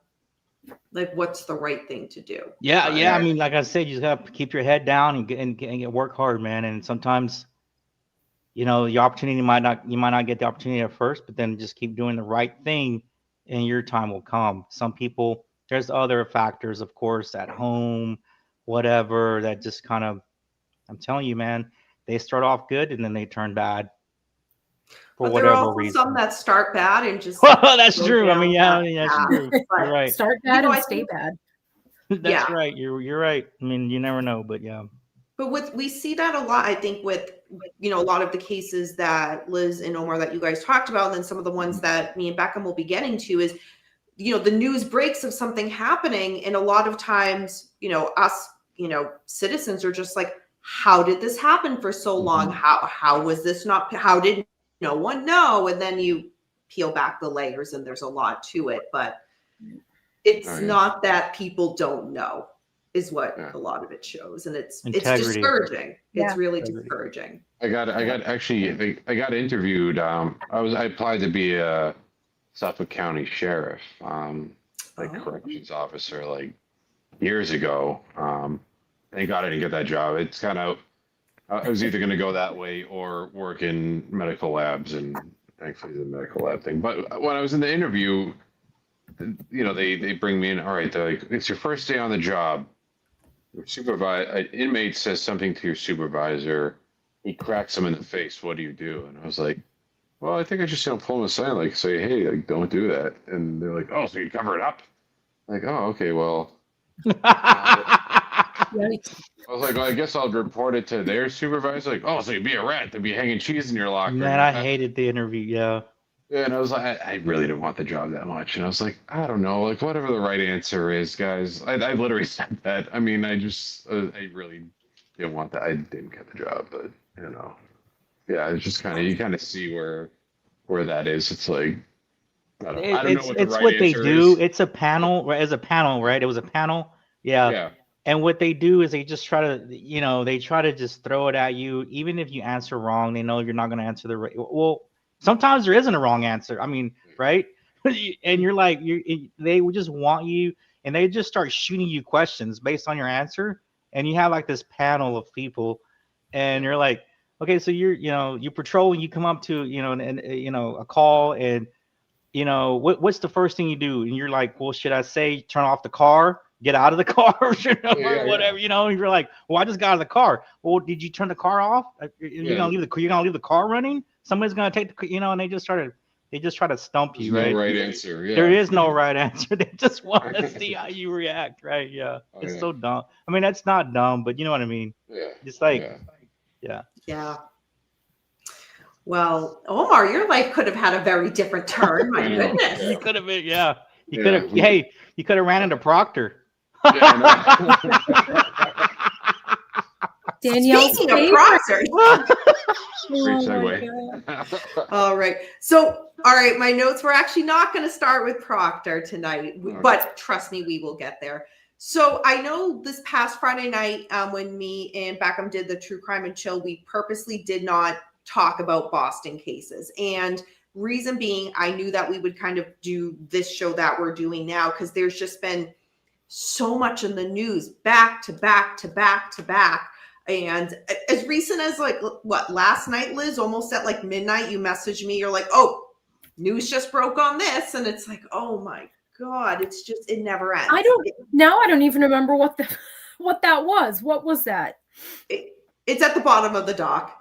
like what's the right thing to do? Yeah. I mean, like I said, you just have to keep your head down and work hard, man. And sometimes, you know, the opportunity you might not get the opportunity at first, but then just keep doing the right thing and your time will come. Some people, there's other factors, of course, at home, whatever, that just kind of, I'm telling you, man, they start off good and then they turn bad for but there are whatever also reason. some that start bad and just Well, that's true. I mean, that's true. You're right. Start bad and stay bad. That's right. You're right. I mean, you never know, but yeah. But we see that a lot, I think, with, you know, a lot of the cases that Liz and Omar that you guys talked about, and then some of the ones that me and Beckham will be getting to is, you know, the news breaks of something happening, and a lot of times, you know, us, you know, citizens are just like, how did this happen for so long? How was this not? How did no one know? And then you peel back the layers, and there's a lot to it, but it's not that people don't know. Is what a lot of it shows, and it's discouraging. Yeah. It's really discouraging. I got interviewed. I applied to be a Suffolk County sheriff, corrections officer, like years ago. Thank God I didn't get that job. It's kind of, I was either going to go that way or work in medical labs, and thankfully the medical lab thing. But when I was in the interview, you know, they bring me in. All right, they're like, it's your first day on the job. Your an inmate says something to your supervisor. He cracks him in the face. What do you do? And I was like, well, I think I just pull him aside, like say, hey, like don't do that. And they're like, oh, so you cover it up? I'm like, oh, okay, well. I was like, well, I guess I'll report it to their supervisor. Like, oh, so you'd be a rat. They'd be hanging cheese in your locker. Man, I hated the interview. Yeah. Yeah, and I was like, I really didn't want the job that much. And I was like, I don't know, like whatever the right answer is, guys. I literally said that. I mean, I really didn't want that. I didn't get the job, but you know, yeah, it's just kind of, you kind of see where that is. It's like, I don't know what the right what they do. is. It's a panel, right? As a panel, right? It was a panel. Yeah. Yeah. And what they do is they just try to, you know, they try to just throw it at you. Even if you answer wrong, they know you're not going to answer the right. Well, sometimes there isn't a wrong answer. I mean, right? And you're like, they would just want you, and they just start shooting you questions based on your answer. And you have like this panel of people, and you're like, okay, so you patrol and you come up to, a call, and, what's the first thing you do? And you're like, well, should I say turn off the car, get out of the car, or whatever, and you're like, well, I just got out of the car. Well, did you turn the car off? You're gonna leave the car running? Somebody's gonna take the, and they just try to stump you, right? No right answer. Yeah. There is no right answer. They just want to see how you react, right? Yeah. It's so dumb. I mean, that's not dumb, but you know what I mean? Yeah. It's like, Yeah. Well, Omar, your life could have had a very different turn. My goodness. You could have been, You could have, you could have ran into Proctor. Danielle's Speaking of Proctor. Great segue. All right. So, all right, my notes, we're actually not going to start with Proctor tonight, but trust me, we will get there. So I know this past Friday night, when me and Beckham did the True Crime and Chill, we purposely did not talk about Boston cases. And reason being, I knew that we would kind of do this show that we're doing now, because there's just been so much in the news back to back to back to back. And as recent as last night, Liz, almost at like midnight, you messaged me. You're like, oh, news just broke on this. And it's like, oh my God, it's just, it never ends. I don't even remember what that was. What was that? It's at the bottom of the doc.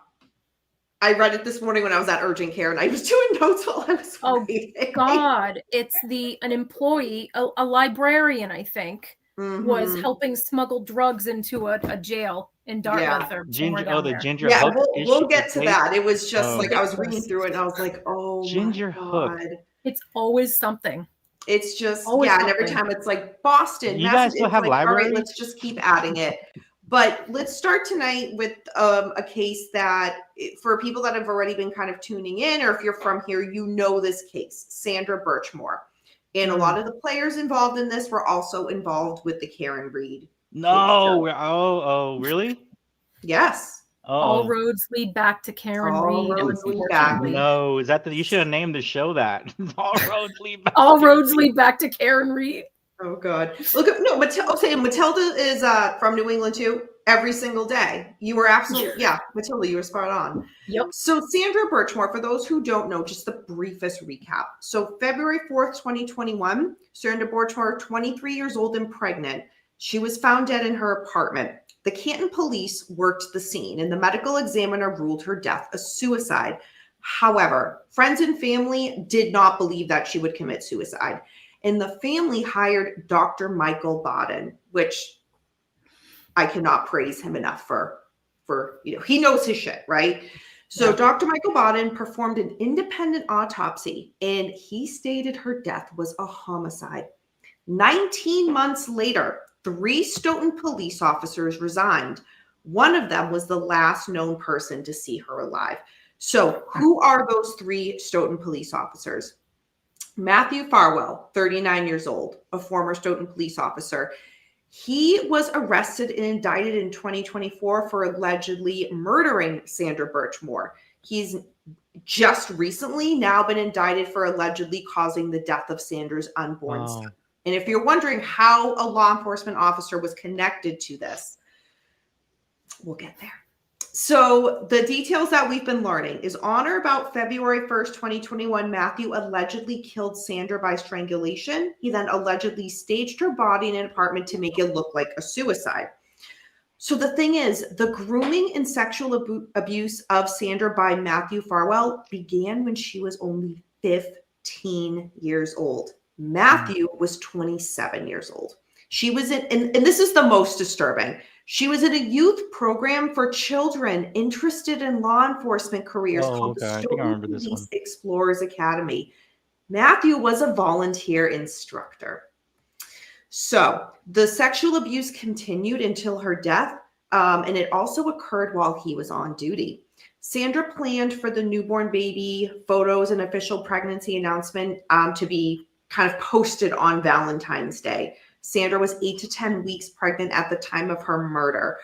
I read it this morning when I was at urgent care, and I was doing notes while I was waiting. God, it's an employee, a librarian, I think, was helping smuggle drugs into a jail. in Dartmouth or somewhere Ginger. down Oh, the there. ginger Yeah, hook. we'll get to that. It was just Oh. like I was reading through it and I was like, oh Ginger my hook. God. It's always something. It's just, Always yeah, and every something. time it's like Boston, You guys still it's have like, all right, libraries? let's just keep adding it. But let's start tonight with a case that, for people that have already been kind of tuning in, or if you're from here, you know this case, Sandra Birchmore. And a lot of the players involved in this were also involved with the Karen Reed. No. Oh, really? Yes. All Oh. roads lead back to Karen All Reed. roads lead back. Unfortunately. No, is that you should have named the show that? All roads lead back. All to roads Karen lead back to Karen Reed. Oh God! Look at Matilda is from New England too. Every single day, you were absolutely Matilda, you were spot on. Yep. So Sandra Birchmore, for those who don't know, just the briefest recap. So February 4th, 2021, Sandra Birchmore, 23 years old and pregnant. She was found dead in her apartment. The Canton police worked the scene, and the medical examiner ruled her death a suicide. However, friends and family did not believe that she would commit suicide. And the family hired Dr. Michael Baden, which I cannot praise him enough for he knows his shit, right? So Yeah. Dr. Michael Baden performed an independent autopsy and he stated her death was a homicide. 19 months later, 3 Stoughton police officers resigned. One of them was the last known person to see her alive. So who are those 3 Stoughton police officers? Matthew Farwell, 39 years old, a former Stoughton police officer. He was arrested and indicted in 2024 for allegedly murdering Sandra Birchmore. He's just recently now been indicted for allegedly causing the death of Sandra's unborn son. And if you're wondering how a law enforcement officer was connected to this, we'll get there. So the details that we've been learning is on or about February 1st, 2021, Matthew allegedly killed Sandra by strangulation. He then allegedly staged her body in an apartment to make it look like a suicide. So the thing is, the grooming and sexual abuse of Sandra by Matthew Farwell began when she was only 15 years old. Matthew was 27 years old. She was in, and this is the most disturbing. She was in a youth program for children interested in law enforcement careers called the Stoughton Police Explorers Academy. Matthew was a volunteer instructor. So the sexual abuse continued until her death, and it also occurred while he was on duty. Sandra planned for the newborn baby photos and official pregnancy announcement to be kind of posted on Valentine's Day. Sandra was 8 to 10 weeks pregnant at the time of her murder.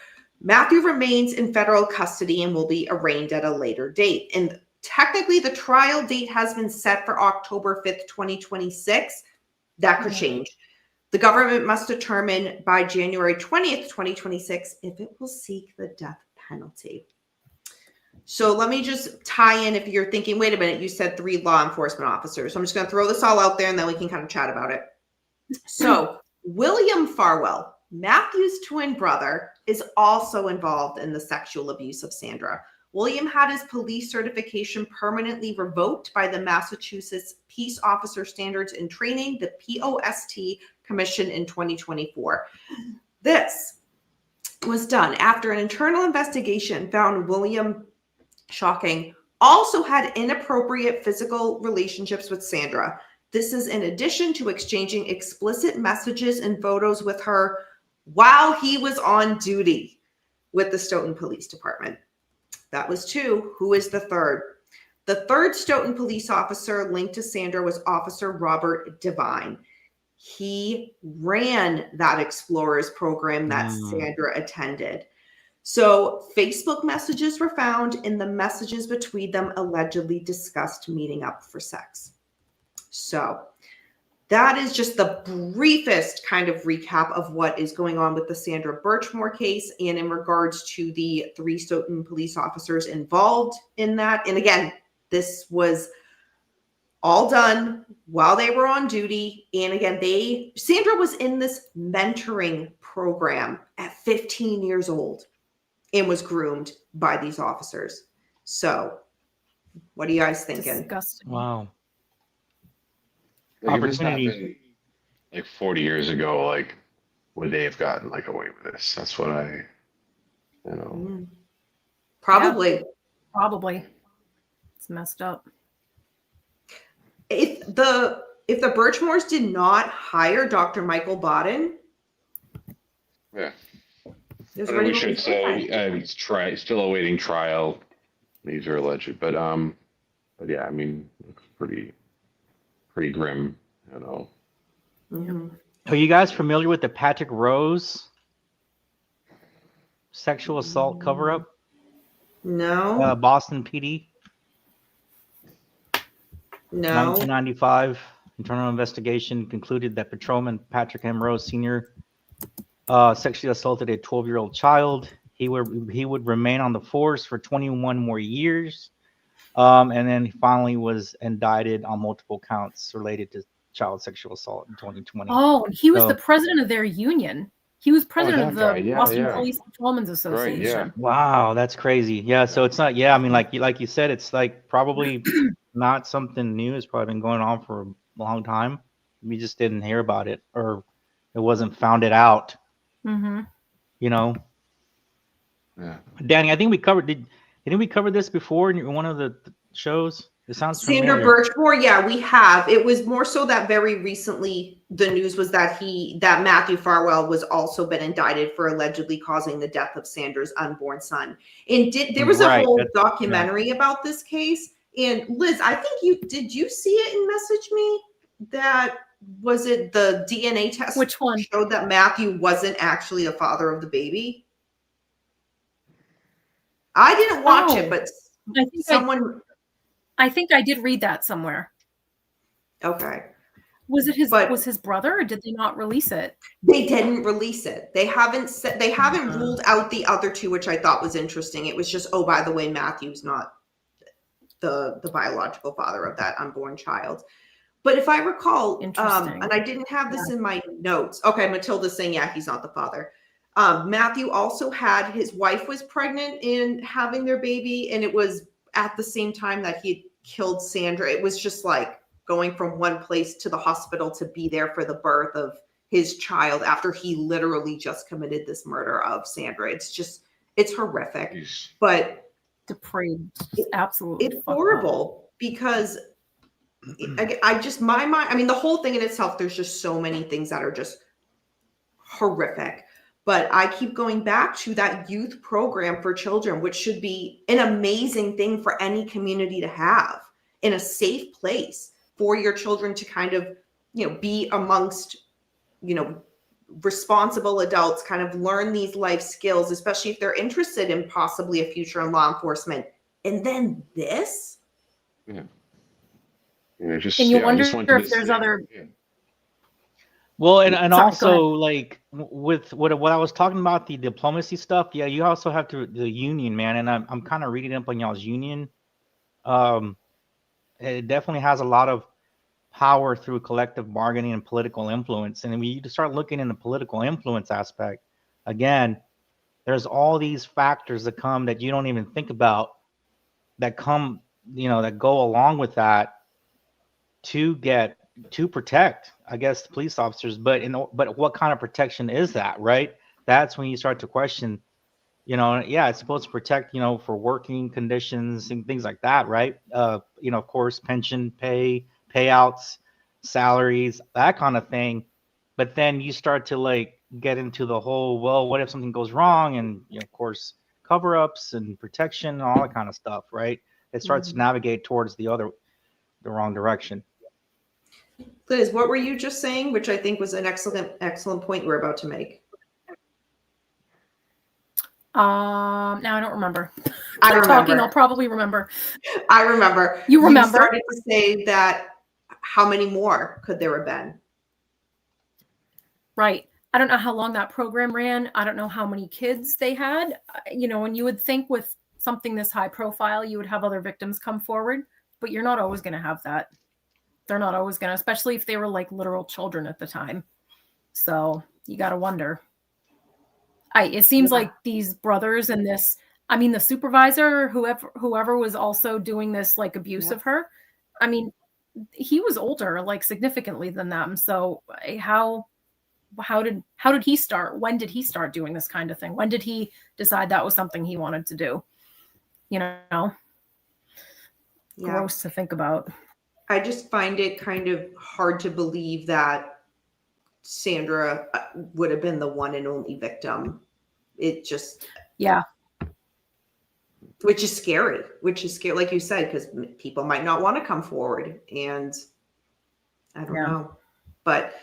Matthew remains in federal custody and will be arraigned at a later date. And technically, the trial date has been set for October 5th, 2026. That could change. The government must determine by January 20th, 2026, if it will seek the death penalty. So let me just tie in if you're thinking, wait a minute, you said 3 law enforcement officers. So I'm just going to throw this all out there and then we can kind of chat about it. So William Farwell, Matthew's twin brother, is also involved in the sexual abuse of Sandra. William had his police certification permanently revoked by the Massachusetts Peace Officer Standards and Training, the POST Commission, in 2024. This was done after an internal investigation found William, shocking, also had inappropriate physical relationships with Sandra. This is in addition to exchanging explicit messages and photos with her while he was on duty with the Stoughton Police Department. That was 2. Who is the third? The third Stoughton police officer linked to Sandra was Officer Robert Devine. He ran that Explorers program that Sandra attended. So Facebook messages were found, and the messages between them allegedly discussed meeting up for sex. So that is just the briefest kind of recap of what is going on with the Sandra Birchmore case and in regards to the 3 Stoughton police officers involved in that. And again, this was all done while they were on duty. And again, Sandra was in this mentoring program at 15 years old and was groomed by these officers. So what are you guys thinking? Disgusting. Wow. Like, if this happened like 40 years ago, like, would they have gotten like away with this? That's what You know, Probably. Probably. It's messed up. If the Birchmores did not hire Dr. Michael Bodden, yeah. there's And already we should been say suicide. it's still awaiting trial. These are alleged, but yeah, I mean, it's pretty grim, you know. Mhm. Are you guys familiar with the Patrick Rose sexual assault cover-up? No, Boston PD, no. 1995 internal investigation concluded that patrolman Patrick M. Rose Sr. Sexually assaulted a 12-year-old child. He would remain on the force for 21 more years, and then he finally was indicted on multiple counts related to child sexual assault in 2020. Oh, and he was So- the president of their union. He was president that of the guy. Yeah, Boston yeah. Police Patrolmen's Association. yeah. Wow, that's crazy. Yeah, so it's not. Yeah, I mean, like you said, it's like probably not something new. It's probably been going on for a long time. We just didn't hear about it, or it wasn't founded out. Mm-hmm. You know, Yeah. Danny, I think we covered. Didn't we cover this before in one of the shows? It sounds Sandra familiar. Birchmore, yeah, we have. It was more so that very recently the news was that Matthew Farwell was also been indicted for allegedly causing the death of Sandra's unborn son. And there was a Right, whole that's- documentary about this case. And Liz, I think did you see it and message me? That was it the DNA test Which one? showed that Matthew wasn't actually the father of the baby? I didn't watch it, but I think someone I think I did read that somewhere. okay. Was it But- was his brother, or did they not release it? They didn't release it. They haven't Uh-huh. ruled out the other two, which I thought was interesting. It was just, oh, by the way, Matthew's not the biological father of that unborn child. But if I recall, Interesting. and I didn't have this in my notes. Okay, Matilda's saying, yeah, he's not the father. Matthew also had his wife was pregnant and having their baby, and it was at the same time that he had killed Sandra. It was just like going from one place to the hospital to be there for the birth of his child after he literally just committed this murder of Sandra. It's horrific, Jeez. but Depraved. Absolutely. it's fucked up. horrible because I just, my mind, I mean, the whole thing in itself, there's just so many things that are just horrific. But I keep going back to that youth program for children, which should be an amazing thing for any community to have in a safe place for your children to kind of, be amongst, responsible adults, kind of learn these life skills, especially if they're interested in possibly a future in law enforcement. And then this? Yeah. Just, And you I wonder just went to if this there's thing. other. Yeah. Well, and Sorry, go also ahead. like with what I was talking about, the diplomacy stuff. Yeah, you also have to the union, man. And I'm kind of reading up on y'all's union. It definitely has a lot of power through collective bargaining and political influence. And when you start looking in the political influence aspect, again, there's all these factors that come that you don't even think about that come, that go along with that to protect, I guess, the police officers. But what kind of protection is that, right? That's when you start to question, yeah, it's supposed to protect, for working conditions and things like that, right? Of course, pension payouts, salaries, that kind of thing. But then you start to get into the whole, well, what if something goes wrong? And of course, cover-ups and protection and all that kind of stuff, right? It starts to navigate towards the wrong direction. Liz, what were you just saying, which I think was an excellent point you were about to make? Now I don't remember. I Keep remember. talking, I'll probably remember. I remember. You remember? You started to say that how many more could there have been? Right. I don't know how long that program ran. I don't know how many kids they had. And you would think with something this high profile, you would have other victims come forward, but you're not always going to have that. They're not always going to, especially if they were like literal children at the time. So you got to wonder. It seems like these brothers and this, the supervisor, whoever was also doing this like abuse of her. He was older, like significantly than them. So how how did he start? When did he start doing this kind of thing? When did he decide that was something he wanted to do? You know, gross to think about. I just find it kind of hard to believe that Sandra would have been the one and only victim. It just, yeah, which is scary, like you said, because people might not want to come forward, and I don't know, but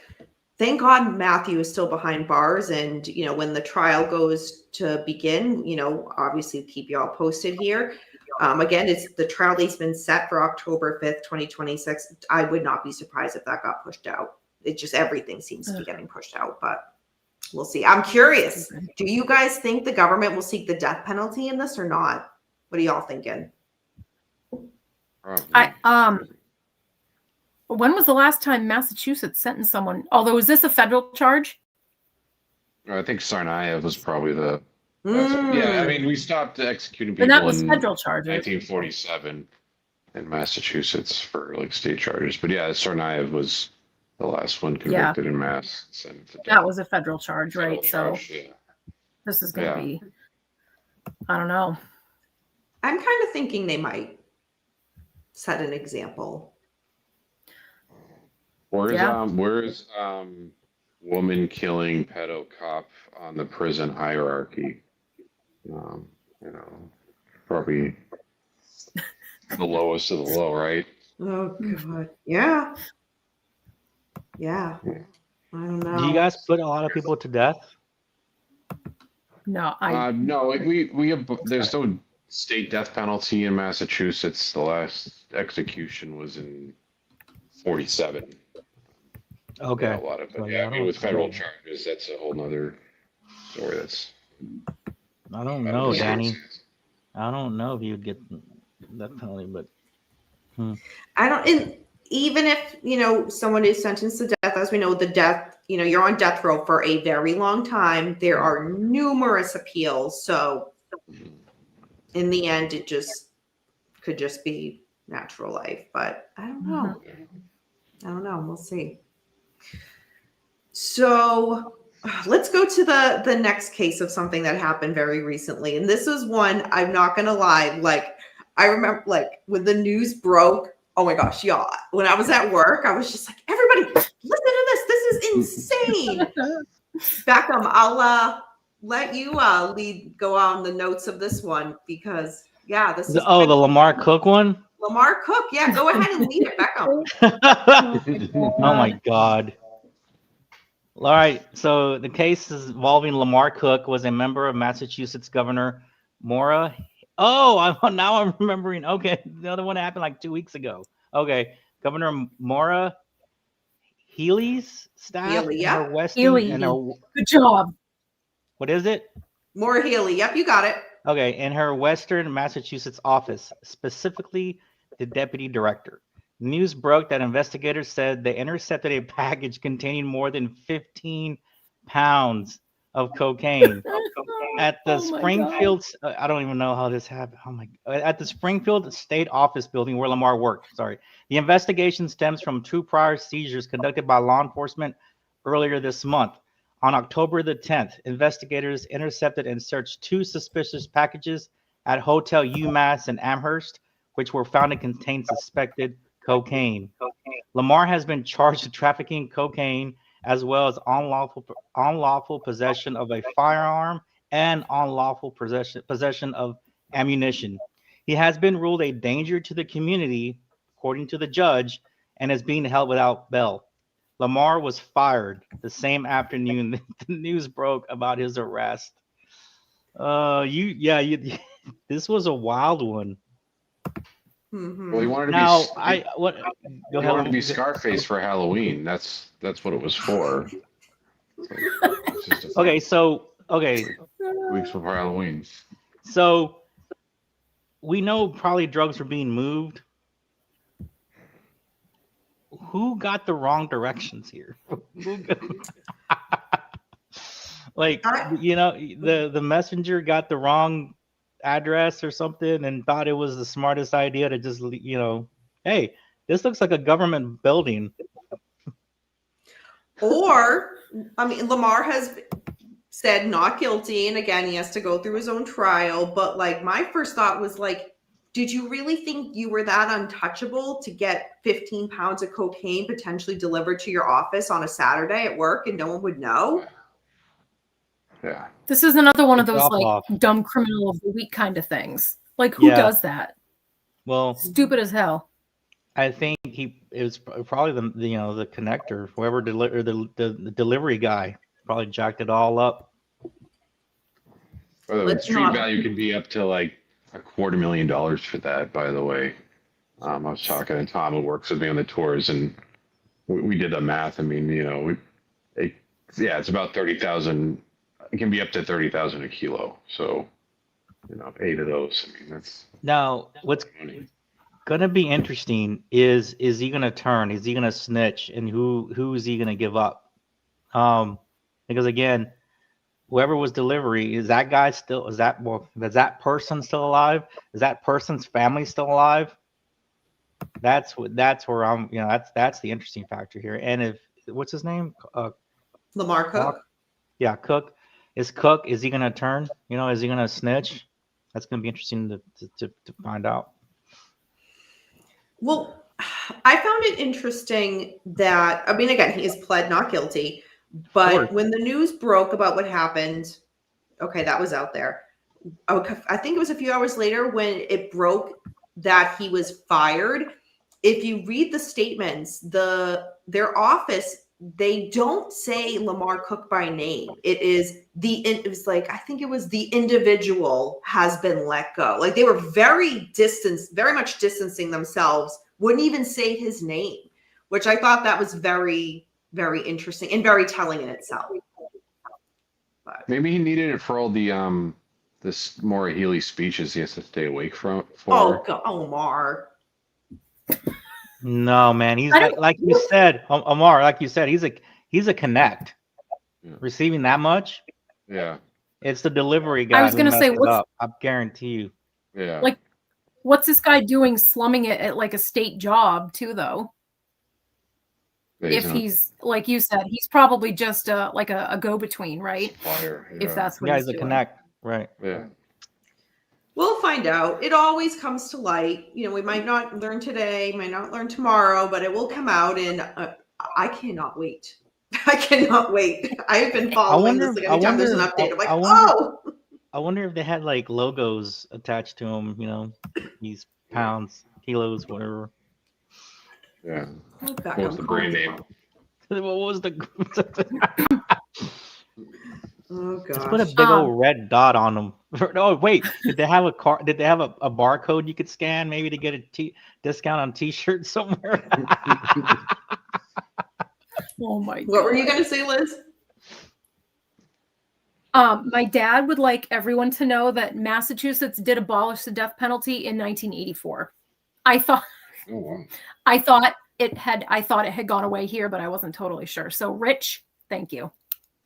thank God Matthew is still behind bars. And, you know, when the trial goes to begin, you know, obviously keep you all posted here. Again, the trial date's been set for October 5th, 2026. I would not be surprised if that got pushed out. It just, everything seems to be getting pushed out, but we'll see. I'm curious. Do you guys think the government will seek the death penalty in this or not? What are y'all thinking? When was the last time Massachusetts sentenced someone? Although, is this a federal charge? I think Tsarnaev was probably the yeah. I mean, we stopped executing people that was in federal charges. 1947 in Massachusetts for like state charges, but yeah, Tsarnaev was the last one convicted in mass. That was a federal charge, right? So this is going to be, I don't know. I'm kind of thinking they might set an example. Where's woman killing pedo cop on the prison hierarchy? You know, probably the lowest of the low, right? Oh God, yeah. I don't know. Do you guys put a lot of people to death? No, no. We have, there's no state death penalty in Massachusetts. The last execution was in 47. Okay. A lot of it. Yeah, I mean, with federal charges, that's a whole nother story. I don't know, Danny. I don't know if you'd get that penalty, but I don't. And even if, you know, someone is sentenced to death, as we know, the death, you know, you're on death row for a very long time. There are numerous appeals, so in the end, it just could just be natural life. But I don't know. I don't know. We'll see. So let's go to the next case of something that happened very recently. And this is one, I'm not going to lie. Like, I remember, like, when the news broke, oh my gosh, y'all, when I was at work, I was just like, everybody, listen to this. This is insane. Beckham, I'll let you go on the notes of this one, because, yeah, this is. the Lamar Cook one? Lamar Cook. Yeah, go ahead and lead it, Beckham. Oh my God. All right, so the case is involving Lamar Cook, was a member of Massachusetts Governor Maura. Oh, now I'm remembering. Okay, the other one happened like 2 weeks ago. Okay, Governor Maura Healey's staff. Healey, yeah. Good job. What is it? Maura Healey. Yep, you got it. Okay, in her Western Massachusetts office, specifically the deputy director. News broke that investigators said they intercepted a package containing more than 15 pounds of cocaine at the Springfield. I don't even know how this happened. Oh my! At the Springfield State Office building where Lamar worked. Sorry. The investigation stems from 2 prior seizures conducted by law enforcement earlier this month. On October the 10th, investigators intercepted and searched 2 suspicious packages at Hotel UMass in Amherst, which were found to contain suspected cocaine. Lamar has been charged with trafficking cocaine, as well as unlawful possession of a firearm and unlawful possession of ammunition. He has been ruled a danger to the community, according to the judge, and is being held without bail. Lamar was fired the same afternoon the news broke about his arrest. This was a wild one. Mm-hmm. Well, he wanted to be Scarface for Halloween. That's what it was for. Okay. 2 weeks before Halloween. So we know probably drugs were being moved. Who got the wrong directions here? Like, you know, the messenger got the wrong address or something and thought it was the smartest idea to just, you know, hey, this looks like a government building. Or, I mean, Lamar has said not guilty, and again, he has to go through his own trial. But like, my first thought was like, did you really think you were that untouchable to get 15 pounds of cocaine potentially delivered to your office on a Saturday at work and no one would know? Yeah. This is another one of those Drop like off. dumb criminal of the week kind of things. Like, who Yeah. does that? Well, Stupid as hell. I think it was probably the connector, whoever the delivery guy probably jacked it all up. By the way, Let's street not- value can be up to like $250,000 for that, by the way. I was talking to Tom, who works with me on the tours, and we did the math. I mean, it's about 30,000. It can be up to 30,000 a kilo. So, 8 of those. I mean, that's Now, what's money. gonna be interesting is he gonna turn? Is he gonna snitch? And who is he gonna give up? Because again, whoever was delivery, is that guy still? Is that person still alive? Is that person's family still alive? That's where I'm. That's the interesting factor here. And what's his name? Lamar Cook. Yeah, Cook. Is he gonna turn? Is he gonna snitch? That's gonna be interesting to find out. Well, I found it interesting that, I mean, again, he is pled not guilty, but when the news broke about what happened, okay, that was out there. I think it was a few hours later when it broke that he was fired. If you read the statements, their office, they don't say Lamar Cook by name. It was like, I think it was the individual has been let go. Like, they were very much distancing themselves, wouldn't even say his name, which I thought that was very, very interesting and very telling in itself. But Maybe he needed it for all the this Maura Healey speeches he has to stay awake for. oh, God, Omar. No, man, he's like you said, Omar. Like you said, he's a connect. Yeah. Receiving that much, Yeah. it's the delivery guy. I was gonna say, I guarantee you. Yeah. Like, what's this guy doing slumming it at like a state job too, though? If he's, like you said, he's probably just like a go-between, right? Fire, If that's what he's a doing. connect, right? Yeah. We'll find out. It always comes to light. We might not learn today, might not learn tomorrow, but it will come out, and I cannot wait. I cannot wait. I've been following this. Like, anytime there's an update, I'm like, oh! I wonder if they had like logos attached to them, these pounds, kilos, whatever. Yeah. Oh, God, What was the brand name? What was the? Oh, Just put a gosh. big old red dot on them. Oh wait, did they have a car? Did they have a barcode you could scan maybe to get a discount on T-shirts somewhere? Oh my God. What were you going to say, Liz? My dad would like everyone to know that Massachusetts did abolish the death penalty in 1984. I thought it had gone away here, but I wasn't totally sure. So, Rich, thank you.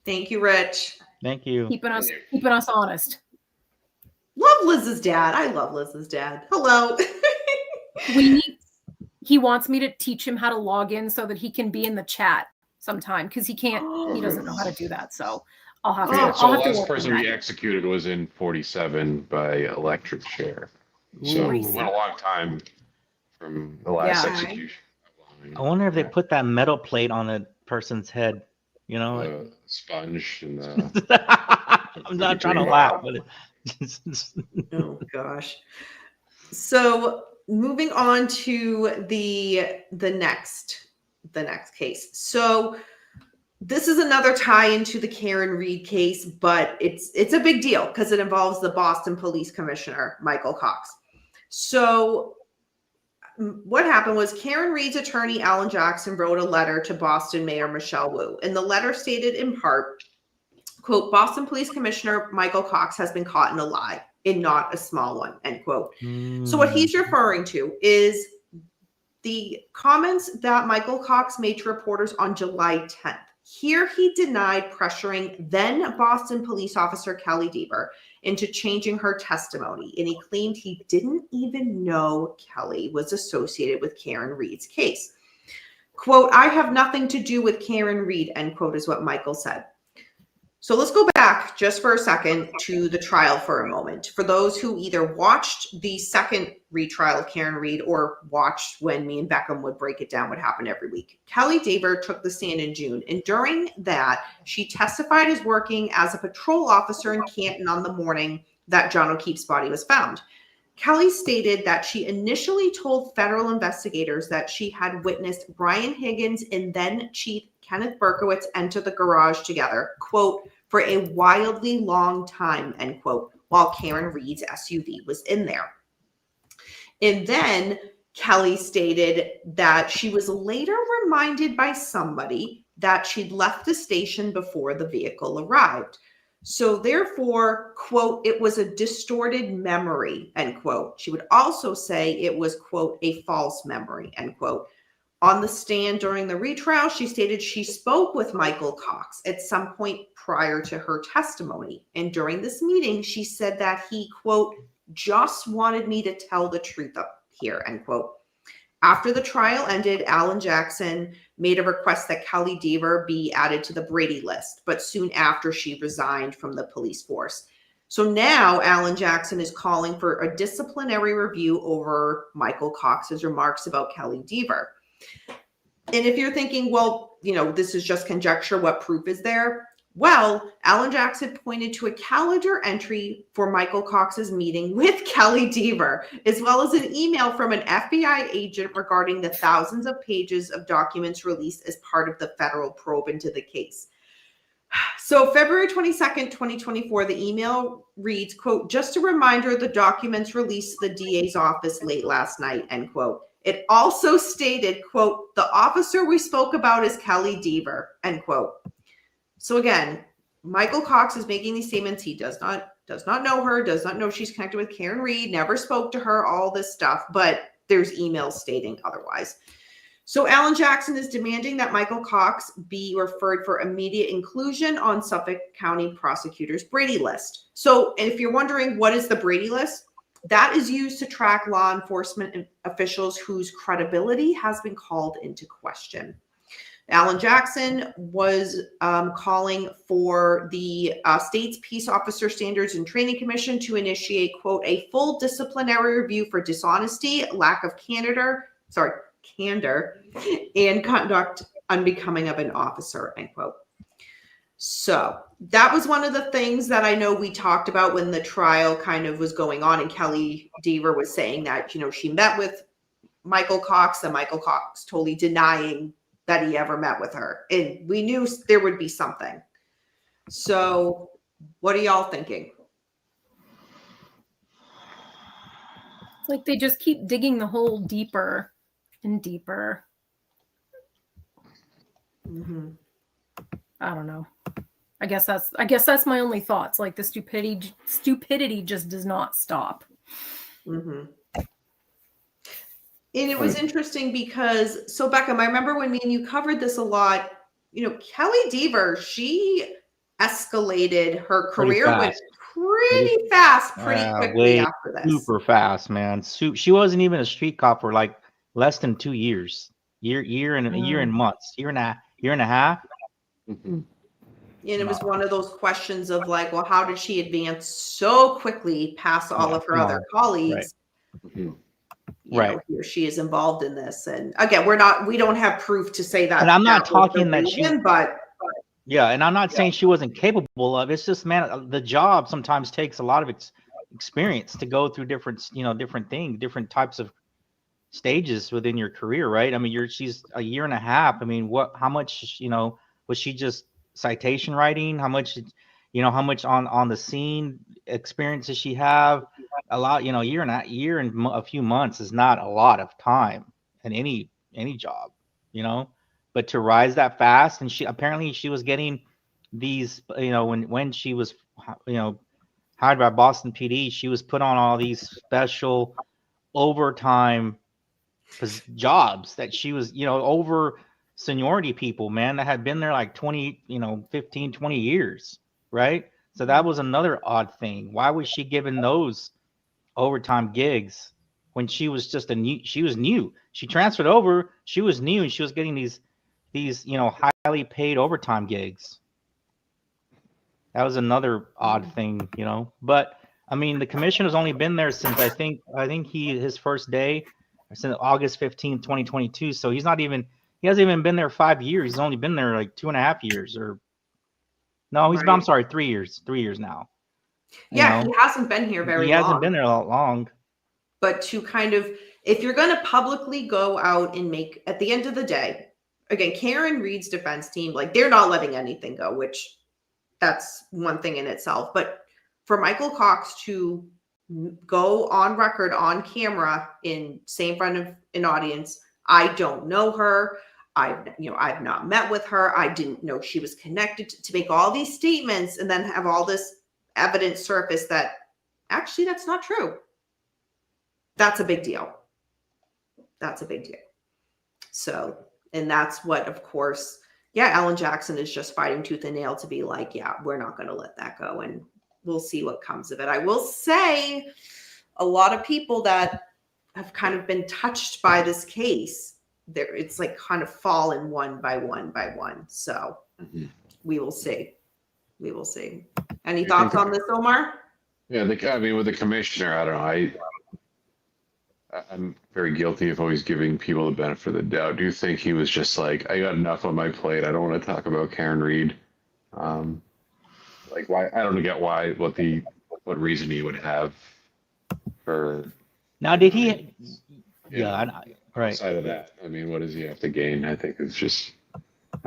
Thank you, Rich. Thank you. Keeping us honest. Love Liz's dad. I love Liz's dad. Hello. He wants me to teach him how to log in so that he can be in the chat sometime, because he doesn't know how to do that. So I'll have to. Yeah, so I'll the have to last work person on we that. executed was in 47 by electric chair. So it went a long time from the last Yeah. execution. I wonder if they put that metal plate on a person's head. Sponge and I'm not trying to laugh, but Oh, gosh. So moving on to the next case. So this is another tie into the Karen Reed case, but it's a big deal because it involves the Boston Police Commissioner, Michael Cox. So what happened was Karen Reed's attorney, Alan Jackson, wrote a letter to Boston Mayor Michelle Wu. And the letter stated in part, quote, Boston Police Commissioner Michael Cox has been caught in a lie, and not a small one, end quote. So what he's referring to is the comments that Michael Cox made to reporters on July 10th. Here he denied pressuring then Boston police officer Kelly Deaver into changing her testimony, and he claimed he didn't even know Kelly was associated with Karen Reed's case. Quote, I have nothing to do with Karen Reed, end quote, is what Michael said. So let's go back just for a second to the trial for a moment. For those who either watched the second retrial of Karen Reed or watched when me and Beckham would break it down what happened every week. Kelly Daver took the stand in June, and during that, she testified as working as a patrol officer in Canton on the morning that John O'Keefe's body was found. Kelly stated that she initially told federal investigators that she had witnessed Brian Higgins and then Chief Kenneth Berkowitz enter the garage together, quote, for a wildly long time, end quote, while Karen Reed's SUV was in there. And then Kelly stated that she was later reminded by somebody that she'd left the station before the vehicle arrived. So therefore, quote, it was a distorted memory, end quote. She would also say it was, quote, a false memory, end quote. On the stand during the retrial, she stated she spoke with Michael Cox at some point prior to her testimony. And during this meeting, she said that he, quote, just wanted me to tell the truth up here, end quote. After the trial ended, Alan Jackson made a request that Kelly Daver be added to the Brady list, but soon after she resigned from the police force. So now Alan Jackson is calling for a disciplinary review over Michael Cox's remarks about Kelly Daver. And if you're thinking, well, you know, this is just conjecture, what proof is there? Well, Alan Jackson pointed to a calendar entry for Michael Cox's meeting with Kelly Daver, as well as an email from an FBI agent regarding the thousands of pages of documents released as part of the federal probe into the case. So February 22nd, 2024, the email reads, quote, just a reminder, the documents released to the DA's office late last night, end quote. It also stated, quote, the officer we spoke about is Kelly Daver, end quote. So again, Michael Cox is making these statements. He does not know her, does not know she's connected with Karen Reed, never spoke to her, all this stuff, but there's emails stating otherwise. So Alan Jackson is demanding that Michael Cox be referred for immediate inclusion on Suffolk County Prosecutor's Brady list. So if you're wondering what is the Brady list, that is used to track law enforcement officials whose credibility has been called into question. Alan Jackson was calling for the state's Peace Officer Standards and Training Commission to initiate, quote, a full disciplinary review for dishonesty, lack of candor, and conduct unbecoming of an officer, end quote. So that was one of the things that I know we talked about when the trial kind of was going on, and Kelly Daver was saying that, you know, she met with Michael Cox, and Michael Cox totally denying that he ever met with her. And we knew there would be something. So what are y'all thinking? It's like they just keep digging the hole deeper and deeper. Mm-hmm. I don't know. I guess that's my only thoughts. Like the stupidity just does not stop. Mm-hmm. And it was interesting because, so Beckham, I remember when me and you covered this a lot, you know, Kelly Daver, she escalated her career pretty quickly after this. Super fast, man. She wasn't even a street cop for like less than 2 years. Year and months. Year and a half. Mm-hmm. And it was one of those questions of like, well, how did she advance so quickly past all of her other colleagues? Right. Mm-hmm. You know, he or she is involved in this. And again, we don't have proof to say that. And I'm not talking that she, but yeah, and I'm not saying she wasn't capable of. It's just, man, the job sometimes takes a lot of experience to go through different things, different types of stages within your career, right? I mean, she's a year and a half. I mean, how much, you know, was she just citation writing? How much on the scene experience does she have? A lot, you know, year and a few months is not a lot of time in any job, you know. But to rise that fast, and she was getting these, you know, when she was, you know, hired by Boston PD, she was put on all these special overtime jobs that she was, you know, over seniority people, man, that had been there like 20, you know, 15, 20 years, right? So that was another odd thing. Why was she given those overtime gigs when she was just she was new. She transferred over, she was new, and she was getting these highly paid overtime gigs. That was another odd thing, But I mean, the commissioner's only been there since I think his first day since August 15th, 2022. So he hasn't even been there 5 years. He's only been there like 2.5 years, or no, Right. I'm sorry, 3 years. 3 years now. Yeah, he hasn't been here very long. He hasn't been there that long. But to kind of, if you're going to publicly go out and make, at the end of the day, again, Karen Reed's defense team, like, they're not letting anything go, which that's one thing in itself. But for Michael Cox to go on record, on camera, say in front of an audience, I don't know her, I've not met with her, I didn't know she was connected, to make all these statements and then have all this evidence surface that actually that's not true. That's a big deal. That's a big deal. So, and that's what, of course, Ellen Jackson is just fighting tooth and nail to be like, yeah, we're not going to let that go. And we'll see what comes of it. I will say a lot of people that have kind of been touched by this case, it's like kind of fallen one by one by one. So we will see. We will see. Any thoughts on this, Omar? Yeah, I mean, with the commissioner, I don't know. I'm very guilty of always giving people the benefit of the doubt. Do you think he was just like, I got enough on my plate, I don't want to talk about Karen Reed? Like, why? I don't get what reason he would have for. Now, did he? Yeah, right. Outside of that, I mean, what does he have to gain? I think it's just, I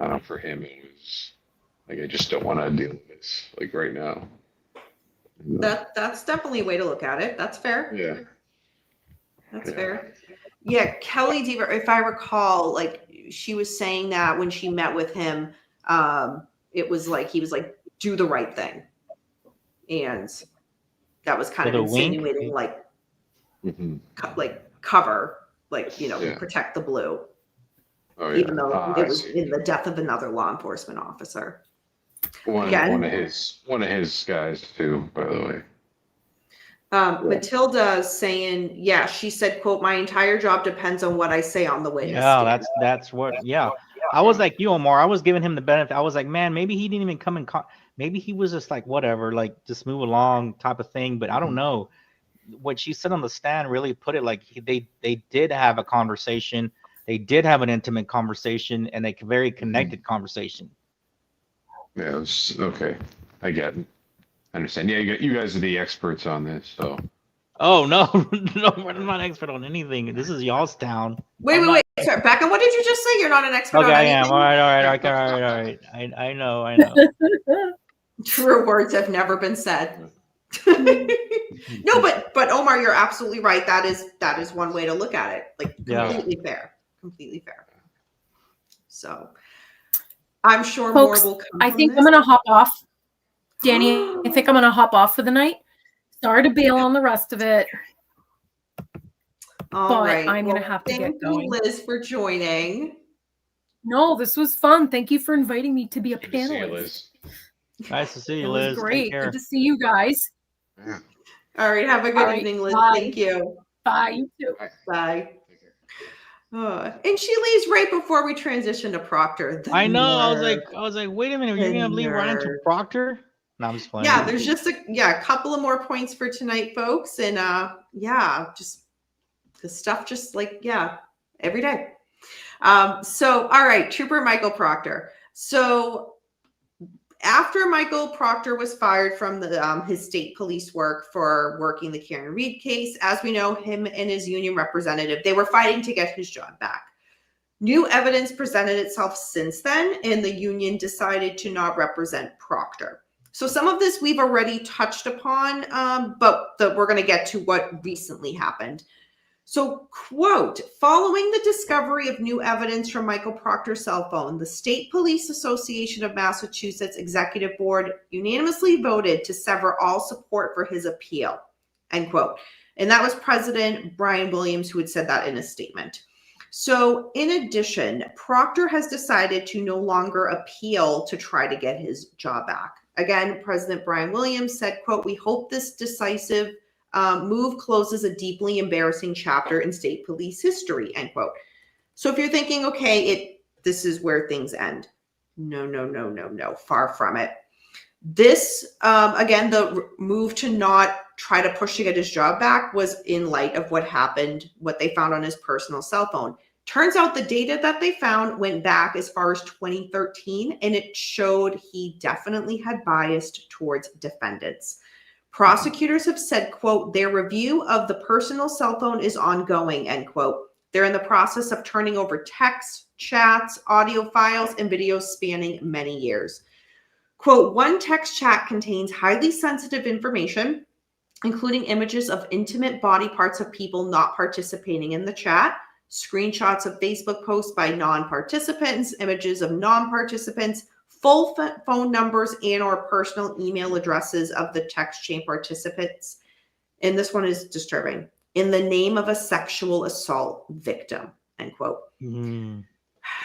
don't know, for him, it was like, I just don't want to deal with this, like, right now. That's definitely a way to look at it. That's fair. Yeah. That's fair. Yeah, Kelly Deaver, if I recall, like, she was saying that when she met with him, it was like, he was like, do the right thing. And that was kind of insinuating, like, like cover, like, protect the blue. Oh, yeah. Even though it was in the death of another law enforcement officer. One of his guys too, by the way. Matilda saying, yeah, she said, quote, my entire job depends on what I say on the witness stand. stand. That's what, I was like you, Omar. I was giving him the benefit. I was like, man, maybe he didn't even come in. Maybe he was just like, whatever, like, just move along type of thing. But I don't know. What she said on the stand really put it like they did have a conversation. They did have an intimate conversation and a very connected conversation. Yeah, it was, okay. I get it. I understand. Yeah, you guys are the experts on this, so. Oh, no, I'm not an expert on anything. This is y'all's town. Wait. Sorry, Beckham, what did you just say? You're not an expert on anything? Okay, I am. All right. I know. True words have never been said. No, but Omar, you're absolutely right. That is one way to look at it. Like, completely fair. Completely fair. So I'm sure Folks, more will come. I think I'm going to hop off. Danny, I think I'm going to hop off for the night. Sorry to bail on the rest of it. All right. I'm going to have to get going. Thank you, Liz, for joining. No, this was fun. Thank you for inviting me to be a Good to see you, panelist. Liz. Nice to see you, It was Liz. great. Take care. Good to see you guys. Yeah. All right. Have a good evening, Liz. Bye. Thank you. Bye. You too. Bye. And she leaves right before we transition to Proctor. I know. I was like, wait a minute. You're going to leave right into Proctor? No, I'm just playing. Yeah, there's just a couple of more points for tonight, folks. And just the stuff just like, every day. So, all right, Trooper Michael Proctor. So after Michael Proctor was fired from his state police work for working the Karen Reed case, as we know, him and his union representative, they were fighting to get his job back. New evidence presented itself since then, and the union decided to not represent Proctor. So some of this we've already touched upon, but we're going to get to what recently happened. So, quote, following the discovery of new evidence from Michael Proctor's cell phone, the State Police Association of Massachusetts Executive Board unanimously voted to sever all support for his appeal, end quote. And that was President Brian Williams who had said that in a statement. So in addition, Proctor has decided to no longer appeal to try to get his job back. Again, President Brian Williams said, quote, we hope this decisive Move closes a deeply embarrassing chapter in state police history, end quote. So if you're thinking, okay, this is where things end. No, far from it. This, again, the move to not try to push to get his job back was in light of what happened, what they found on his personal cell phone. Turns out the data that they found went back as far as 2013, and it showed he definitely had biased towards defendants. Prosecutors have said, quote, their review of the personal cell phone is ongoing, end quote. They're in the process of turning over texts, chats, audio files, and videos spanning many years. Quote, one text chat contains highly sensitive information, including images of intimate body parts of people not participating in the chat, screenshots of Facebook posts by non-participants, images of non-participants, full phone numbers and or personal email addresses of the text chain participants. And this one is disturbing. In the name of a sexual assault victim, end quote. Mm.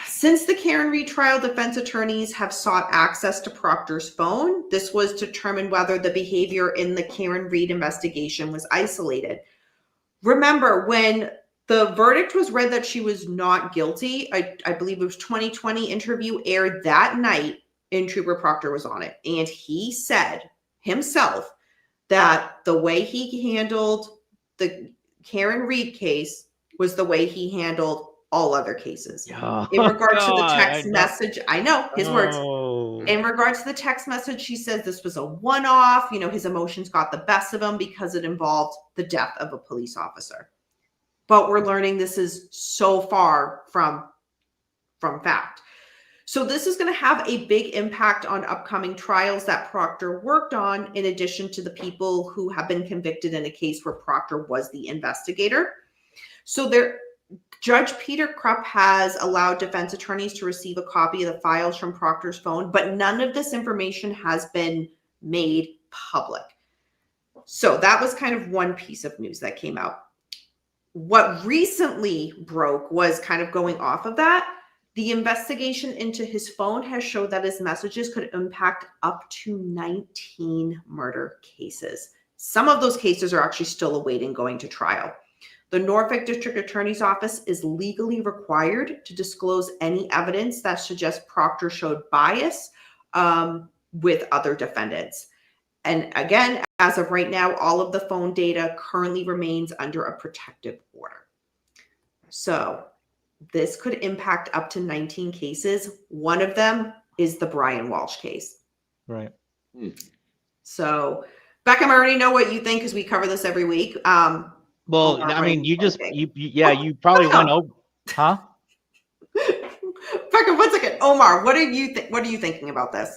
Since the Karen Read trial, defense attorneys have sought access to Proctor's phone. This was to determine whether the behavior in the Karen Read investigation was isolated. Remember, when the verdict was read that she was not guilty, I believe it was 2020 interview aired that night, and Trooper Proctor was on it. And he said himself that the way he handled the Karen Read case was the way he handled all other cases. Oh, In regards to the God, text message, I know his words. In regards to the text message, she says this was a one-off. You know, his emotions got the best of him because it involved the death of a police officer. But we're learning this is so far from fact. So this is going to have a big impact on upcoming trials that Proctor worked on, in addition to the people who have been convicted in a case where Proctor was the investigator. So Judge Peter Krupp has allowed defense attorneys to receive a copy of the files from Proctor's phone, but none of this information has been made public. So that was kind of one piece of news that came out. What recently broke was kind of going off of that. The investigation into his phone has showed that his messages could impact up to 19 murder cases. Some of those cases are actually still awaiting going to trial. The Norfolk District Attorney's Office is legally required to disclose any evidence that suggests Proctor showed bias with other defendants. And again, as of right now, all of the phone data currently remains under a protective order. So this could impact up to 19 cases. One of them is the Brian Walsh case. Right. So, Beckham, I already know what you think because we cover this every week. Well, Omar, I mean, you Oh, probably no. went over, huh? Beckham, 1 second. Omar, what are you thinking about this?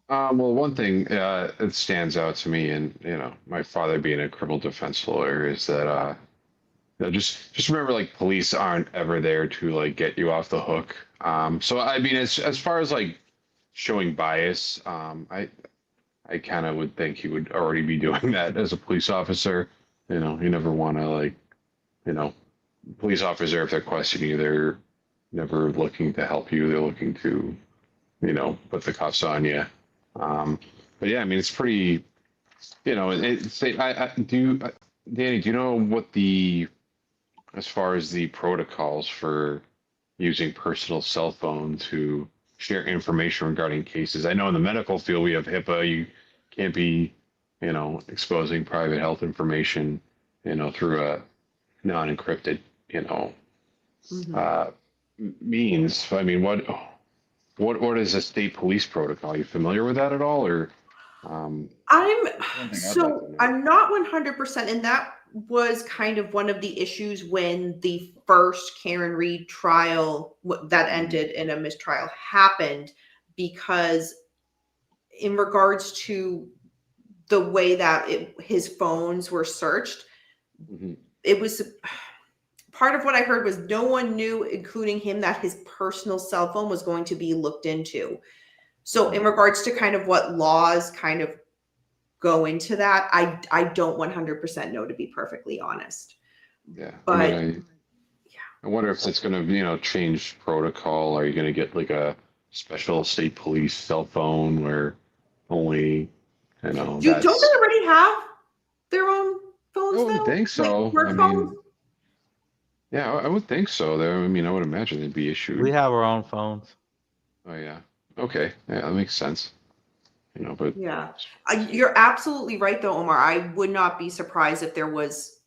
Well, one thing that stands out to me, and my father being a criminal defense lawyer, is that just remember, like, police aren't ever there to like get you off the hook. So I mean, as far as like showing bias, I kind of would think he would already be doing that as a police officer. You never want to, like, police officer, if they're questioning you, they're never looking to help you. They're looking to, put the cuffs on you. But yeah, I mean, it's pretty, Danny, do you know what as far as the protocols for using personal cell phone to share information regarding cases? I know in the medical field, we have HIPAA. You can't be, exposing private health information, through a non-encrypted, means. I mean, what is a state police protocol? Are you familiar with that at all, or? I'm not 100%, and that was kind of one of the issues when the first Karen Read trial that ended in a mistrial happened, because in regards to the way that his phones were searched, it was part of what I heard was no one knew, including him, that his personal cell phone was going to be looked into. So in regards to kind of what laws kind of go into that, I don't 100% know, to be perfectly honest. Yeah. But I wonder if it's going to, change protocol. Are you going to get like a special state police cell phone where only, don't they already have their own phones I would though? think so. Like work I phones? mean, yeah, I would think so. There, I mean, I would imagine it'd be We issued. have our own phones. Oh yeah. Okay. Yeah, that makes sense. But Yeah. You're absolutely right though, Omar. I would not be surprised if there was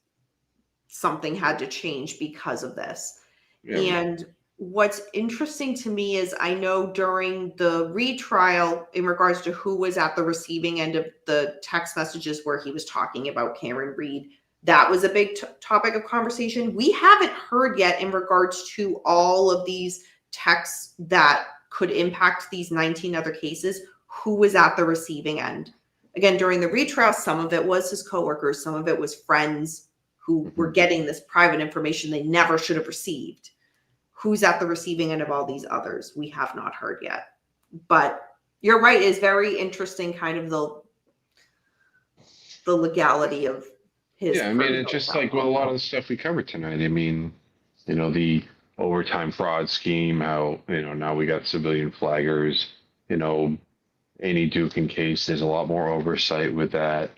something had to change because of this. yeah, And what's interesting to me is I know during the retrial, in regards to who was at the receiving end of the text messages where he was talking about Cameron Reed, that was a big topic of conversation. We haven't heard yet in regards to all of these texts that could impact these 19 other cases, who was at the receiving end. Again, during the retrial, some of it was his coworkers, some of it was friends who were getting this private information they never should have received. Who's at the receiving end of all these others? We have not heard yet. But you're right, it's very interesting kind of the legality of his. yeah. I mean, it's just like with a lot of the stuff we covered tonight. I mean, the overtime fraud scheme. How now we got civilian flaggers. Any Dukin case. There's a lot more oversight with that.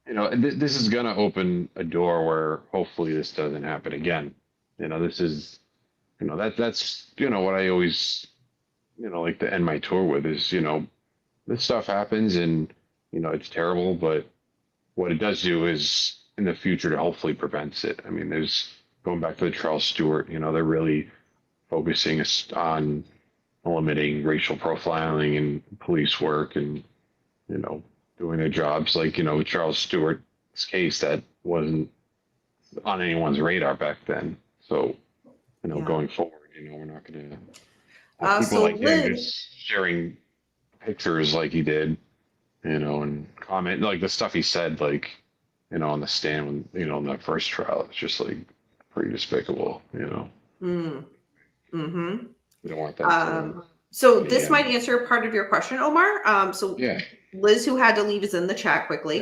This is going to open a door where hopefully this doesn't happen again. This is, that's what I always, like to end my tour with is, this stuff happens and, it's terrible, but what it does do is in the future to hopefully prevents it. I mean, there's going back to the Charles Stewart, they're really focusing on eliminating racial profiling in police work and, doing their jobs. Like, Charles Stewart's case, that wasn't on anyone's radar back then. So, going forward, we're not going to have people so like him Liz, just sharing pictures like he did, and comment like the stuff he said, like, on the stand when, in the first trial, it's just like pretty despicable, mm-hmm. We don't want that. So this might answer part of your question, Omar. So Yeah. Liz, who had to leave, is in the chat quickly.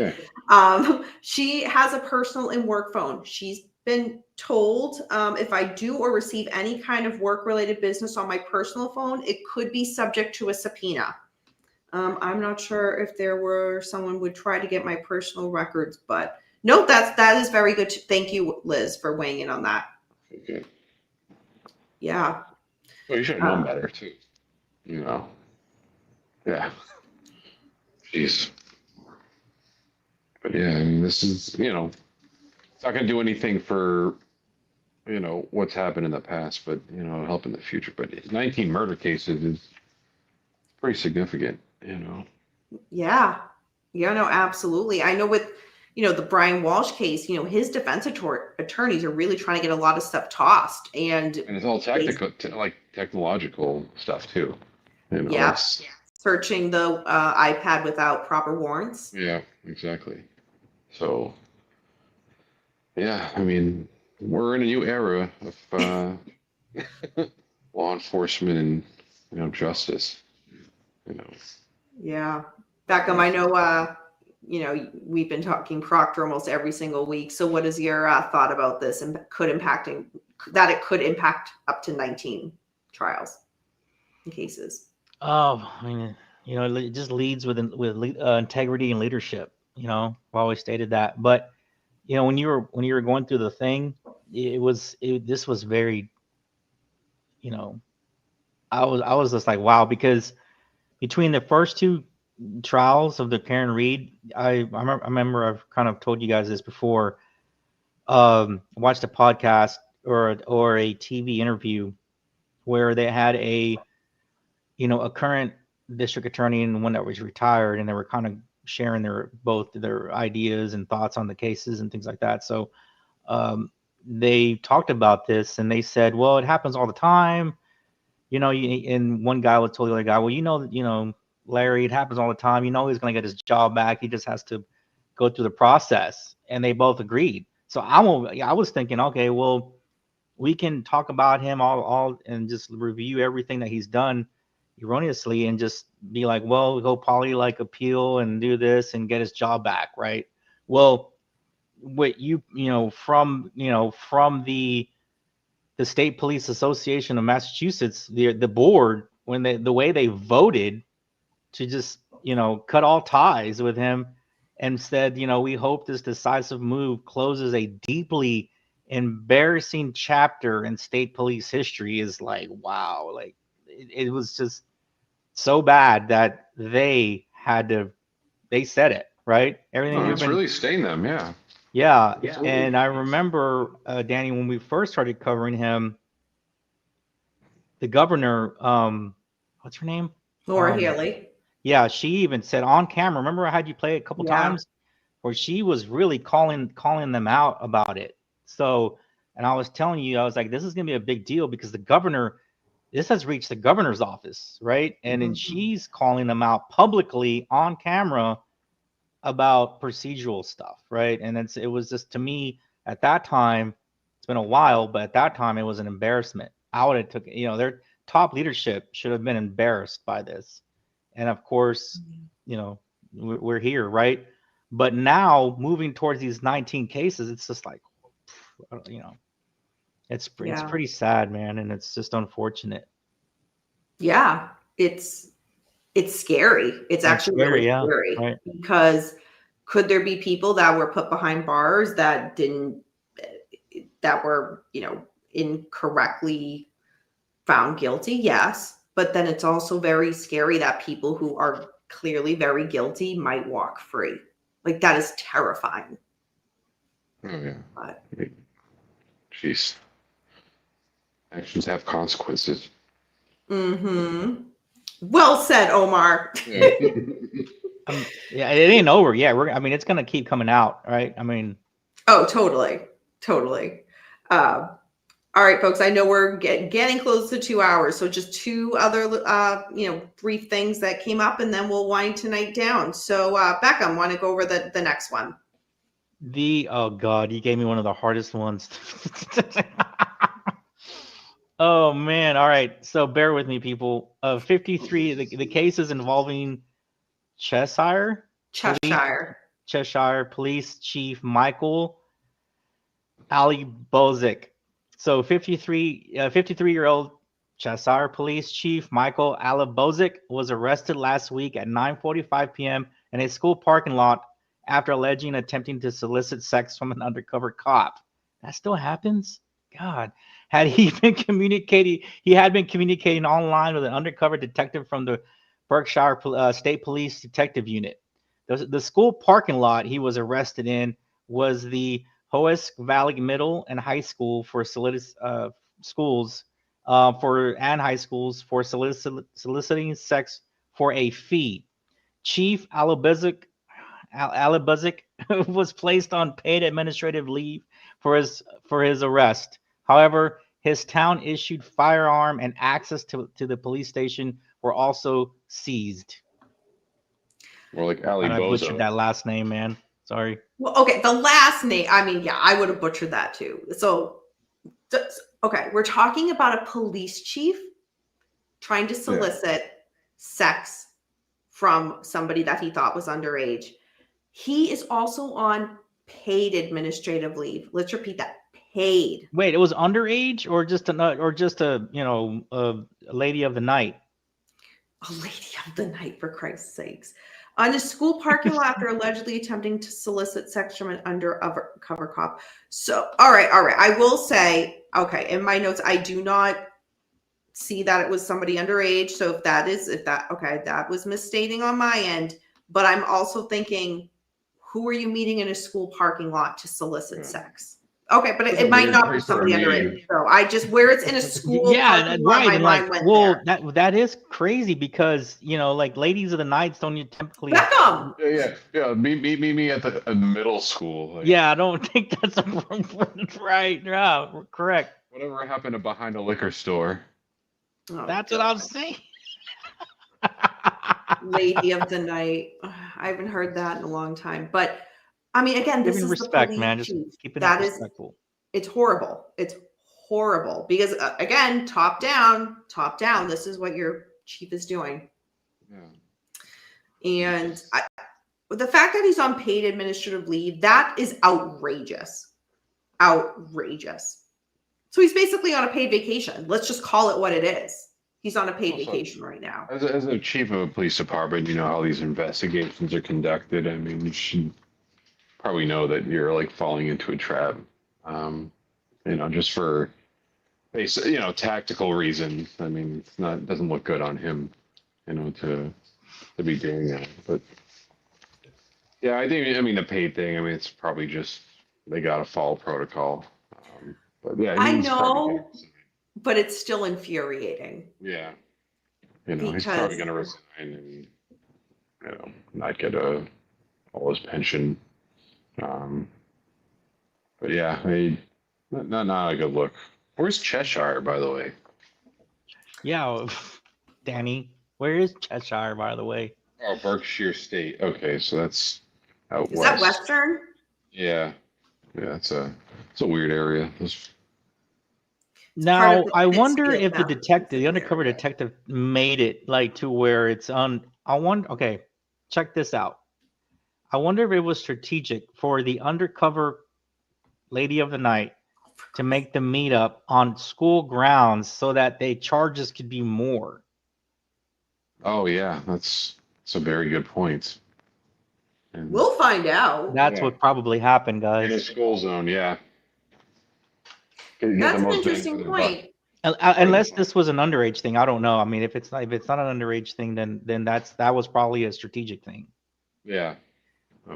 Yeah. She has a personal and work phone. She's been told if I do or receive any kind of work-related business on my personal phone, it could be subject to a subpoena. I'm not sure if there were someone would try to get my personal records, but no, that is very good. Thank you, Liz, for weighing in on that. Okay. Yeah. Well, you should have known better too. Yeah. Jeez. But yeah, I mean, this is, it's not going to do anything for, what's happened in the past, but, help in the future. But 19 murder cases is pretty significant, Yeah. Yeah, no, absolutely. I know with, the Brian Walsh case, his defense attorneys are really trying to get a lot of stuff tossed. And it's all technical, technological stuff too. Yeah. Searching the iPad without proper warrants. Yeah, exactly. So, yeah, I mean, we're in a new era of law enforcement and, justice. Yeah. Beckham, I know, we've been talking Proctor almost every single week. So what is your thought about this and it could impact up to 19 trials and cases? Oh, I mean, it just leads with integrity and leadership. I've always stated that. But when you were going through the thing, this was very, I was just like, wow, because between the first two trials of the Karen Reed, I remember I've kind of told you guys this before. Watched a podcast or a TV interview where they had a current district attorney and one that was retired, and they were kind of sharing both their ideas and thoughts on the cases and things like that. So they talked about this and they said, well, it happens all the time. And one guy would tell the other guy, well, Larry, it happens all the time. He's going to get his job back. He just has to go through the process. And they both agreed. So I was thinking, okay, well, we can talk about him all and just review everything that he's done erroneously and just be like, well, he'll probably appeal and do this and get his job back, right? Well, what from the State Police Association of Massachusetts, the board, when the way they voted to just cut all ties with him and said, we hope this decisive move closes a deeply embarrassing chapter in state police history. Is like, wow, like it was just so bad that they said it, right? Everything Oh, we've it's been, really stained them. Yeah. yeah. Absolutely. And I remember, Danny, when we first started covering him, the governor, what's her name? Laura Healy. Yeah, she even said on camera. Remember, I had you play it a couple times, where she was really calling them out about it. So, and I was telling you, I was like, this is gonna be a big deal because this has reached the governor's office, right? And then she's calling them out publicly on camera about procedural stuff, right? And it was just, to me at that time, it's been a while, but at that time it was an embarrassment. I would have took, their top leadership should have been embarrassed by this. And of course, we're here, right? But now moving towards these 19 cases, it's just like, it's pretty sad, man, and it's just unfortunate. Yeah, it's scary. It's actually scary, really scary, right? Because could there be people that were put behind bars that were, incorrectly found guilty? Yes. But then it's also very scary that people who are clearly very guilty might walk free. Like, that is terrifying. Oh, yeah. But, jeez. Actions have consequences. Well said, Omar. Yeah. Yeah, it ain't over. Yeah, it's gonna keep coming out, right? Oh, totally. All right, folks. I know we're getting close to 2 hours, so just two other, brief things that came up, and then we'll wind tonight down. So, Beckham, want to go over the next one? Oh God, you gave me one of the hardest ones. Oh man! All right, so bear with me, people. 53. The cases involving Cheshire Police Chief Michael Ali Bozic. So 53-year-old Cheshire Police Chief Michael Alabozic was arrested last week at 9:45 p.m. in a school parking lot after alleging attempting to solicit sex from an undercover cop. That still happens? God. He had been communicating online with an undercover detective from the Berkshire State Police Detective Unit. The school parking lot he was arrested in was the Hoosick Valley Middle and High School for soliciting sex for a fee. Chief Alabuzik was placed on paid administrative leave for his arrest. However, his town issued firearm and access to the police station were also seized. More like Ali I Bozo. butchered that last name, man. Sorry. Well, okay, the last name. I would have butchered that too. So, okay, we're talking about a police chief trying to solicit sex from somebody that he thought was underage. He is also on paid administrative leave. Let's repeat that. Paid. Wait, it was underage or just a lady of the night? A lady of the night, for Christ's sakes. On a school parking lot after allegedly attempting to solicit sex from an undercover cop. So, all right. I will say, okay, in my notes, I do not see that it was somebody underage. So that was misstating on my end. But I'm also thinking, who are you meeting in a school parking lot to solicit sex? Okay, but it might not be somebody underage. So I just, where it's in a school. Yeah, right. My mind went there. that is crazy because like ladies of the nights don't typically. Beckham. Yeah. Me at the middle school. Like, yeah, I don't think that's appropriate. Right? Yeah, correct. Whatever happened to behind a liquor store? Oh, that's what I'm saying. Lady of the night. I haven't heard that in a long time, but. Again, this is respect, the man. Just keep it respectful. It's horrible. It's horrible because again, top down. This is what your chief is doing. Yeah. And the fact that he's on paid administrative leave, that is outrageous. So he's basically on a paid vacation. Let's just call it what it is. He's on a paid Also, vacation right now. As a chief of a police department, you know how these investigations are conducted. I mean, you should probably know that you're like falling into a trap. You know, just for basic, you know, tactical reasons. I mean, it's not doesn't look good on him, you know, to be doing that. But yeah, I mean the paid thing. I mean, it's probably just they got to follow protocol. But yeah, I he's probably know, but it's still infuriating. yeah, you know, he's Because probably going to resign and you know not get all his pension. But yeah, not a good look. Where's Cheshire, by the way? Yeah, Danny, where is Cheshire, by the way? Oh, Berkshire State. Okay, so that's out is west. that Western? Yeah, it's a weird area. Now, I wonder Pittsfield, if the Massachusetts undercover area. detective made it like to where it's on. Okay, check this out. I wonder if it was strategic for the undercover lady of the night to make the meetup on school grounds so that the charges could be more. Oh yeah, that's a very good point. And We'll find out. That's Yeah. what probably happened, in a guys. school zone, yeah. Get That's the an most bang for interesting their point. buck. Unless this was an underage thing, I don't know. I mean, if it's not an underage thing, then that was probably a strategic thing Yeah,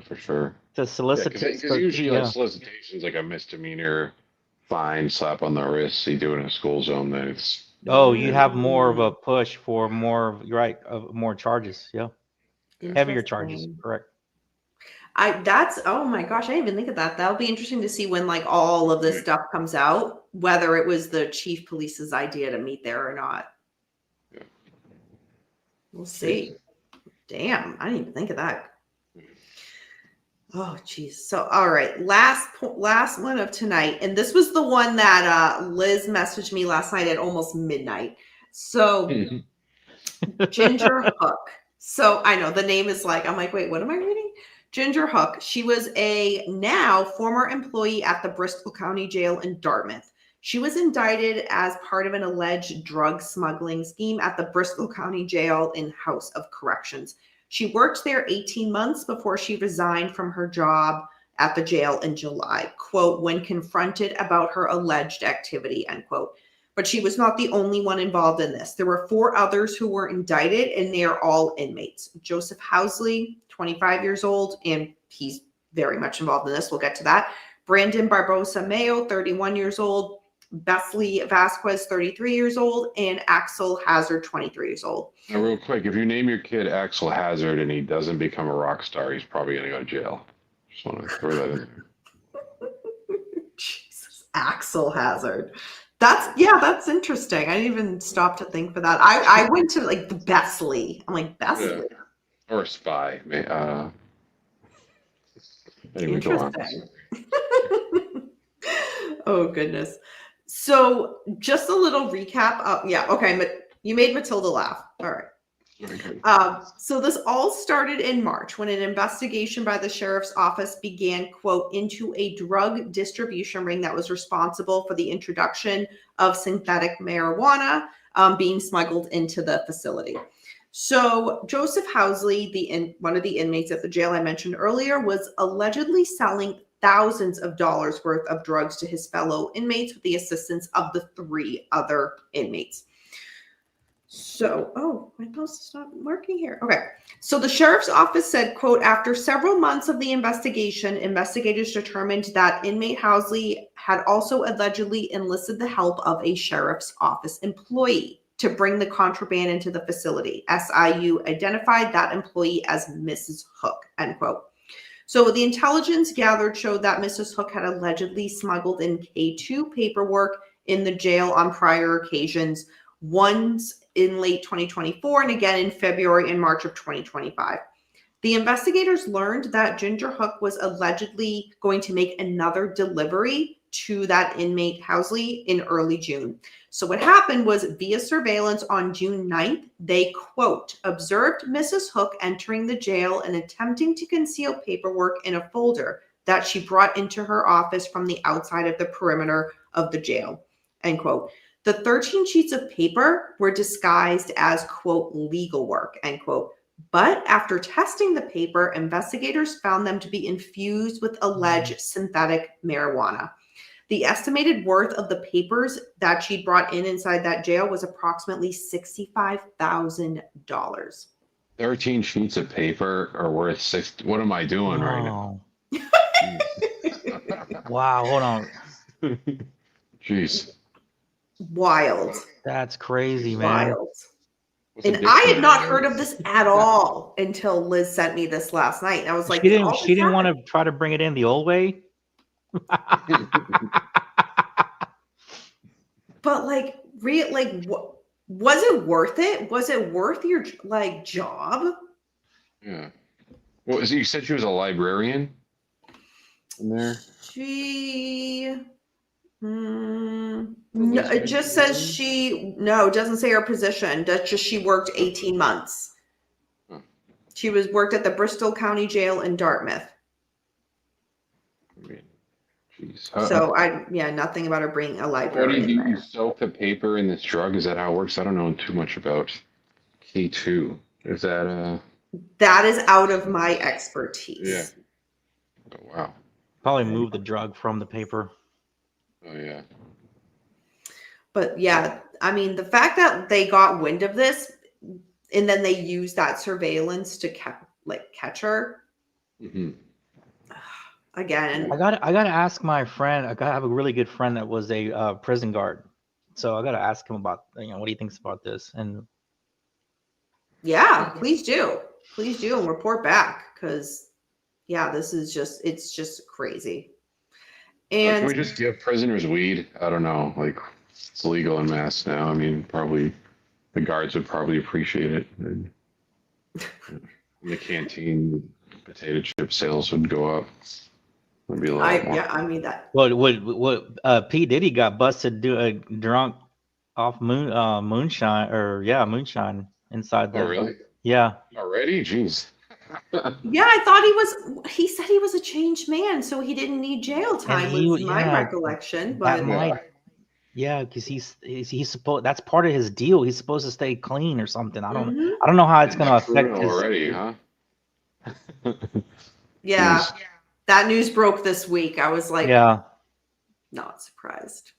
for sure. to Yeah, solicit. because usually like solicitation's like a misdemeanor, fine, slap on the wrist. You do it in a school zone, then it's Oh, you have more of a push for you're right, more charges. Yeah, heavier charges. Interesting. Correct. Oh my gosh, I didn't even think of that. That'll be interesting to see when like all of this stuff comes out, whether it was the chief police's idea to meet there or not. Yeah. We'll see. Damn, I didn't even think of that. Oh geez. So all right, last one of tonight, and this was the one that Liz messaged me last night at almost midnight. So Ginger Hook. So I know the name is like, I'm like, wait, what am I reading? Ginger Hook. She was a now former employee at the Bristol County Jail in Dartmouth. She was indicted as part of an alleged drug smuggling scheme at the Bristol County Jail in House of Corrections. She worked there 18 months before she resigned from her job at the jail in July, quote, when confronted about her alleged activity, end quote. But she was not the only one involved in this. There were 4 others who were indicted, and they are all inmates. Joseph Housley, 25 years old, and he's very much involved in this. We'll get to that. Brandon Barbosa Mayo, 31 years old. Besley Vasquez, 33 years old, and Axel Hazard, 23 years old. Now, real quick, if you name your kid Axel Hazard and he doesn't become a rock star, he's probably going to go to jail. Just want to throw that in there. Jesus, Axel Hazard. That's interesting. I didn't even stop to think for that. I went to like the Besley. I'm like, Besley. Yeah. Or a spy. Anyway, go on. Interesting. Oh goodness. So just a little recap. Yeah, okay. You made Matilda laugh. All right. Very good. So this all started in March when an investigation by the sheriff's office began, quote, into a drug distribution ring that was responsible for the introduction of synthetic marijuana being smuggled into the facility. So Joseph Housley, one of the inmates at the jail I mentioned earlier, was allegedly selling thousands of dollars worth of drugs to his fellow inmates with the assistance of the 3 other inmates. So, my post is not working here. Okay. So the sheriff's office said, quote, after several months of the investigation, investigators determined that inmate Housley had also allegedly enlisted the help of a sheriff's office employee to bring the contraband into the facility. SIU identified that employee as Mrs. Hook, end quote. So the intelligence gathered showed that Mrs. Hook had allegedly smuggled in K2 paperwork in the jail on prior occasions, once in late 2024 and again in February and March of 2025. The investigators learned that Ginger Hook was allegedly going to make another delivery to that inmate Housley in early June. So what happened was via surveillance on June 9th, they, quote, observed Mrs. Hook entering the jail and attempting to conceal paperwork in a folder that she brought into her office from the outside of the perimeter of the jail, end quote. The 13 sheets of paper were disguised as, quote, legal work, end quote. But after testing the paper, investigators found them to be infused with alleged synthetic marijuana. The estimated worth of the papers that she brought inside that jail was approximately $65,000. 13 sheets of paper are worth six. What am I doing right now? Wow, hold on. Jeez. Wild. That's crazy, man. Wild. And I had not heard of this at all until Liz sent me this last night. And I was like, She didn't want to try to bring it in the old way. But like, was it worth it? Was it worth your like job? Yeah. Well, you said she was a librarian in there? No, it just says it doesn't say her position. That's just she worked 18 months. Huh. She worked at the Bristol County Jail in Dartmouth. I mean, jeez. So nothing about her bringing a What do librarian you do? You there. soak the paper in this drug? Is that how it works? I don't know too much about K2. Is that That is out of my expertise. Yeah. Oh, wow. Probably move the drug from the paper. Oh yeah. But yeah, I mean, the fact that they got wind of this and then they used that surveillance to catch her. Mm-hmm. Again, I gotta ask my friend. I have a really good friend that was a prison guard, so I gotta ask him about what he thinks about this. And yeah, please do and report back, because it's just crazy. And Can we just give prisoners weed? I don't know. Like, it's legal in Mass now. I mean, probably the guards would probably appreciate it. And in the canteen, potato chip sales would go up. Would be a lot more. I mean that. what P Diddy got busted drunk off moonshine inside the. Oh, really? Yeah. Already? Jeez. Yeah, I thought he said he was a changed man, so he didn't need jail time, was my recollection. But because he's supposed, that's part of his deal. He's supposed to stay clean or something. I don't Mhm. know how it's gonna affect his. Already, huh? Yeah, Jeez. that news broke this week. I was like, not surprised.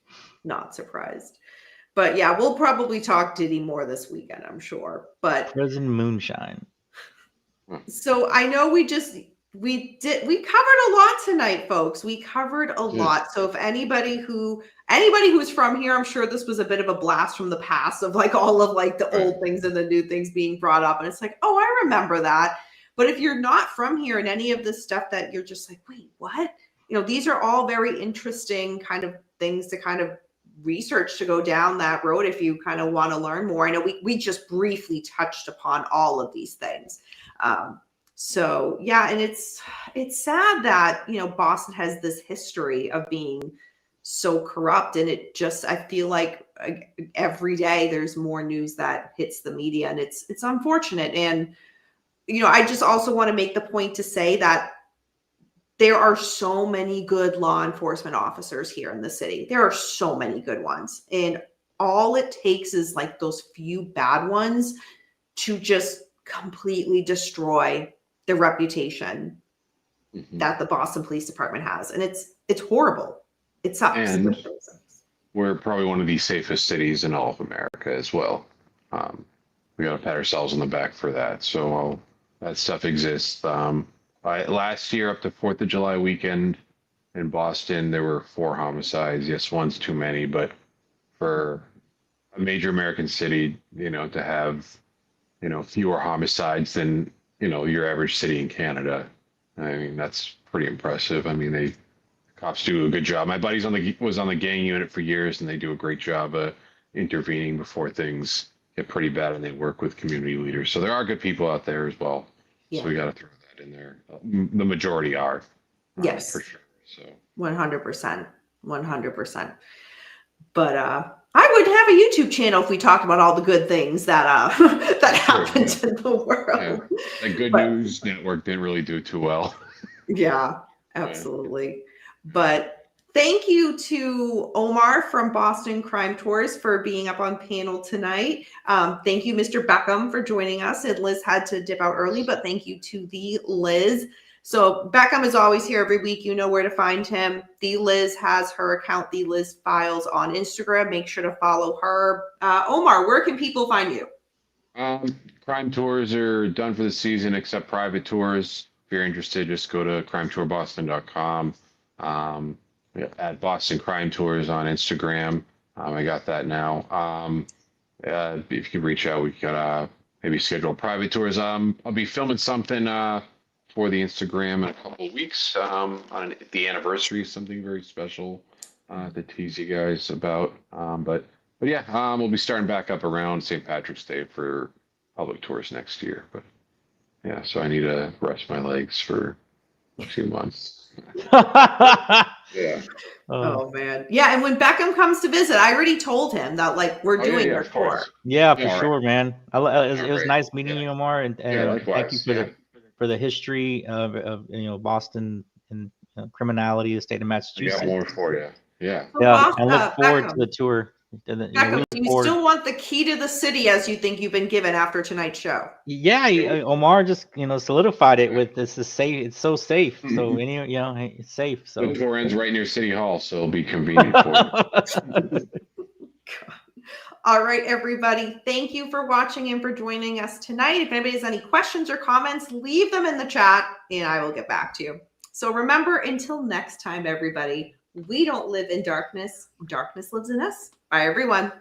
But yeah, we'll probably talk Diddy more this weekend, I'm sure. But Prison moonshine. so I know we covered a lot tonight, folks. We covered a lot. So if anybody who's from here, I'm sure this was a bit of a blast from the past of like all of like the old things and the new things being brought up. And it's like, oh, I remember that. But if you're not from here and any of this stuff that you're just like, wait, what? These are all very interesting kind of things to kind of research, to go down that road if you kind of want to learn more. I know we just briefly touched upon all of these things. So yeah, and it's sad that, Boston has this history of being so corrupt, and I feel like every day there's more news that hits the media, and it's unfortunate. And, I just also want to make the point to say that there are so many good law enforcement officers here in the city. There are so many good ones, and all it takes is like those few bad ones to just completely destroy the reputation that the Boston Police Department has. And it's horrible. It sucks. And we're probably one of the safest cities in all of America as well. We got to pat ourselves on the back for that. So that stuff exists. Last year, up to 4th of July weekend in Boston, there were 4 homicides. Yes, one's too many, but for a major American city, to have fewer homicides than, your average city in Canada. I mean, that's pretty impressive. I mean, cops do a good job. My buddy was on the gang unit for years, and they do a great job intervening before things get pretty bad, and they work with community leaders. So there are good people out there as well. Yeah. So we got to throw that in there. The majority are. Yes. For sure. So 100%. But I wouldn't have a YouTube channel if we talked about all the good things that that happened in the world. Yeah. The Good News Network didn't really do too well. Yeah, absolutely. But Thank you to Omar from Boston Crime Tours for being up on panel tonight. Thank you, Mr. Beckham, for joining us. And Liz had to dip out early, but thank you to the Liz. So Beckham is always here every week. You know where to find him. The Liz has her account, The Liz Files, on Instagram. Make sure to follow her. Omar, where can people find you? Crime tours are done for the season except private tours. If you're interested, just go to crimetourboston.com. At Boston Crime Tours on Instagram. I got that now. If you could reach out, we could maybe schedule private tours. I'll be filming something for the Instagram in a couple of weeks on the anniversary, something very special to tease you guys about. But yeah, we'll be starting back up around St. Patrick's Day for public tours next year. But yeah, so I need to rest my legs for a few months. Yeah. Oh man. Yeah. And when Beckham comes to visit, I already told him that like we're doing your tour. Yeah, for Yeah, sure, man. It was Right. nice meeting you, Omar, and thank you likewise. for the history of Boston and criminality, the state of I got Massachusetts. more for you. Yeah. Yeah, and look forward to Beckham, the tour. Beckham, do you still want the key to the city as you think you've been given after tonight's show? Yeah, Omar just solidified it with this is safe. It's so safe. So it's safe. So The tour ends right near City Hall, so it'll be convenient for you. All right, everybody. Thank you for watching and for joining us tonight. If anybody has any questions or comments, leave them in the chat and I will get back to you. So remember, until next time, everybody, we don't live in darkness. Darkness lives in us. Bye, everyone.